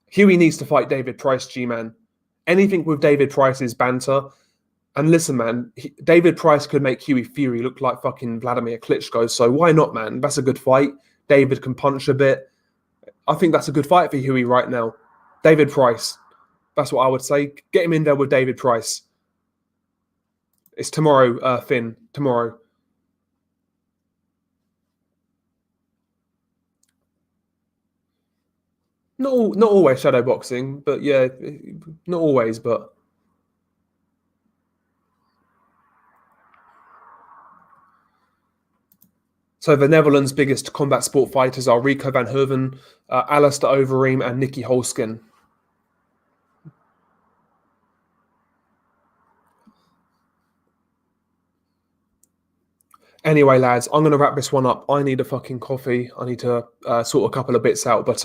Speaker 1: Hughie needs to fight David Price. G-Man, anything with David Price is banter. And listen, man, David Price could make Hughie Fury look like fucking Vladimir Klitschko. So why not, man? That's a good fight. David can punch a bit. I think that's a good fight for Hughie right now. David Price. That's what I would say. Get him in there with David Price. It's tomorrow, Finn. Tomorrow. Not always shadow boxing, but yeah, not always, but. So the Netherlands' biggest combat sport fighters are Rico van Herven, Alistair Overeem, and Nicky Holskin. Anyway, lads, I'm going to wrap this one up. I need a fucking coffee. I need to sort a couple of bits out. But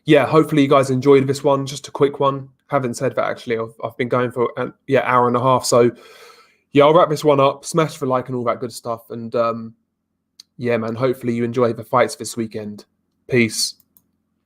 Speaker 1: yeah, hopefully you guys enjoyed this one. Just a quick one. Having said that, actually, I've been going for an hour and a half. So yeah, I'll wrap this one up. Smash the like and all that good stuff. And yeah, man, hopefully you enjoy the fights this weekend. Peace.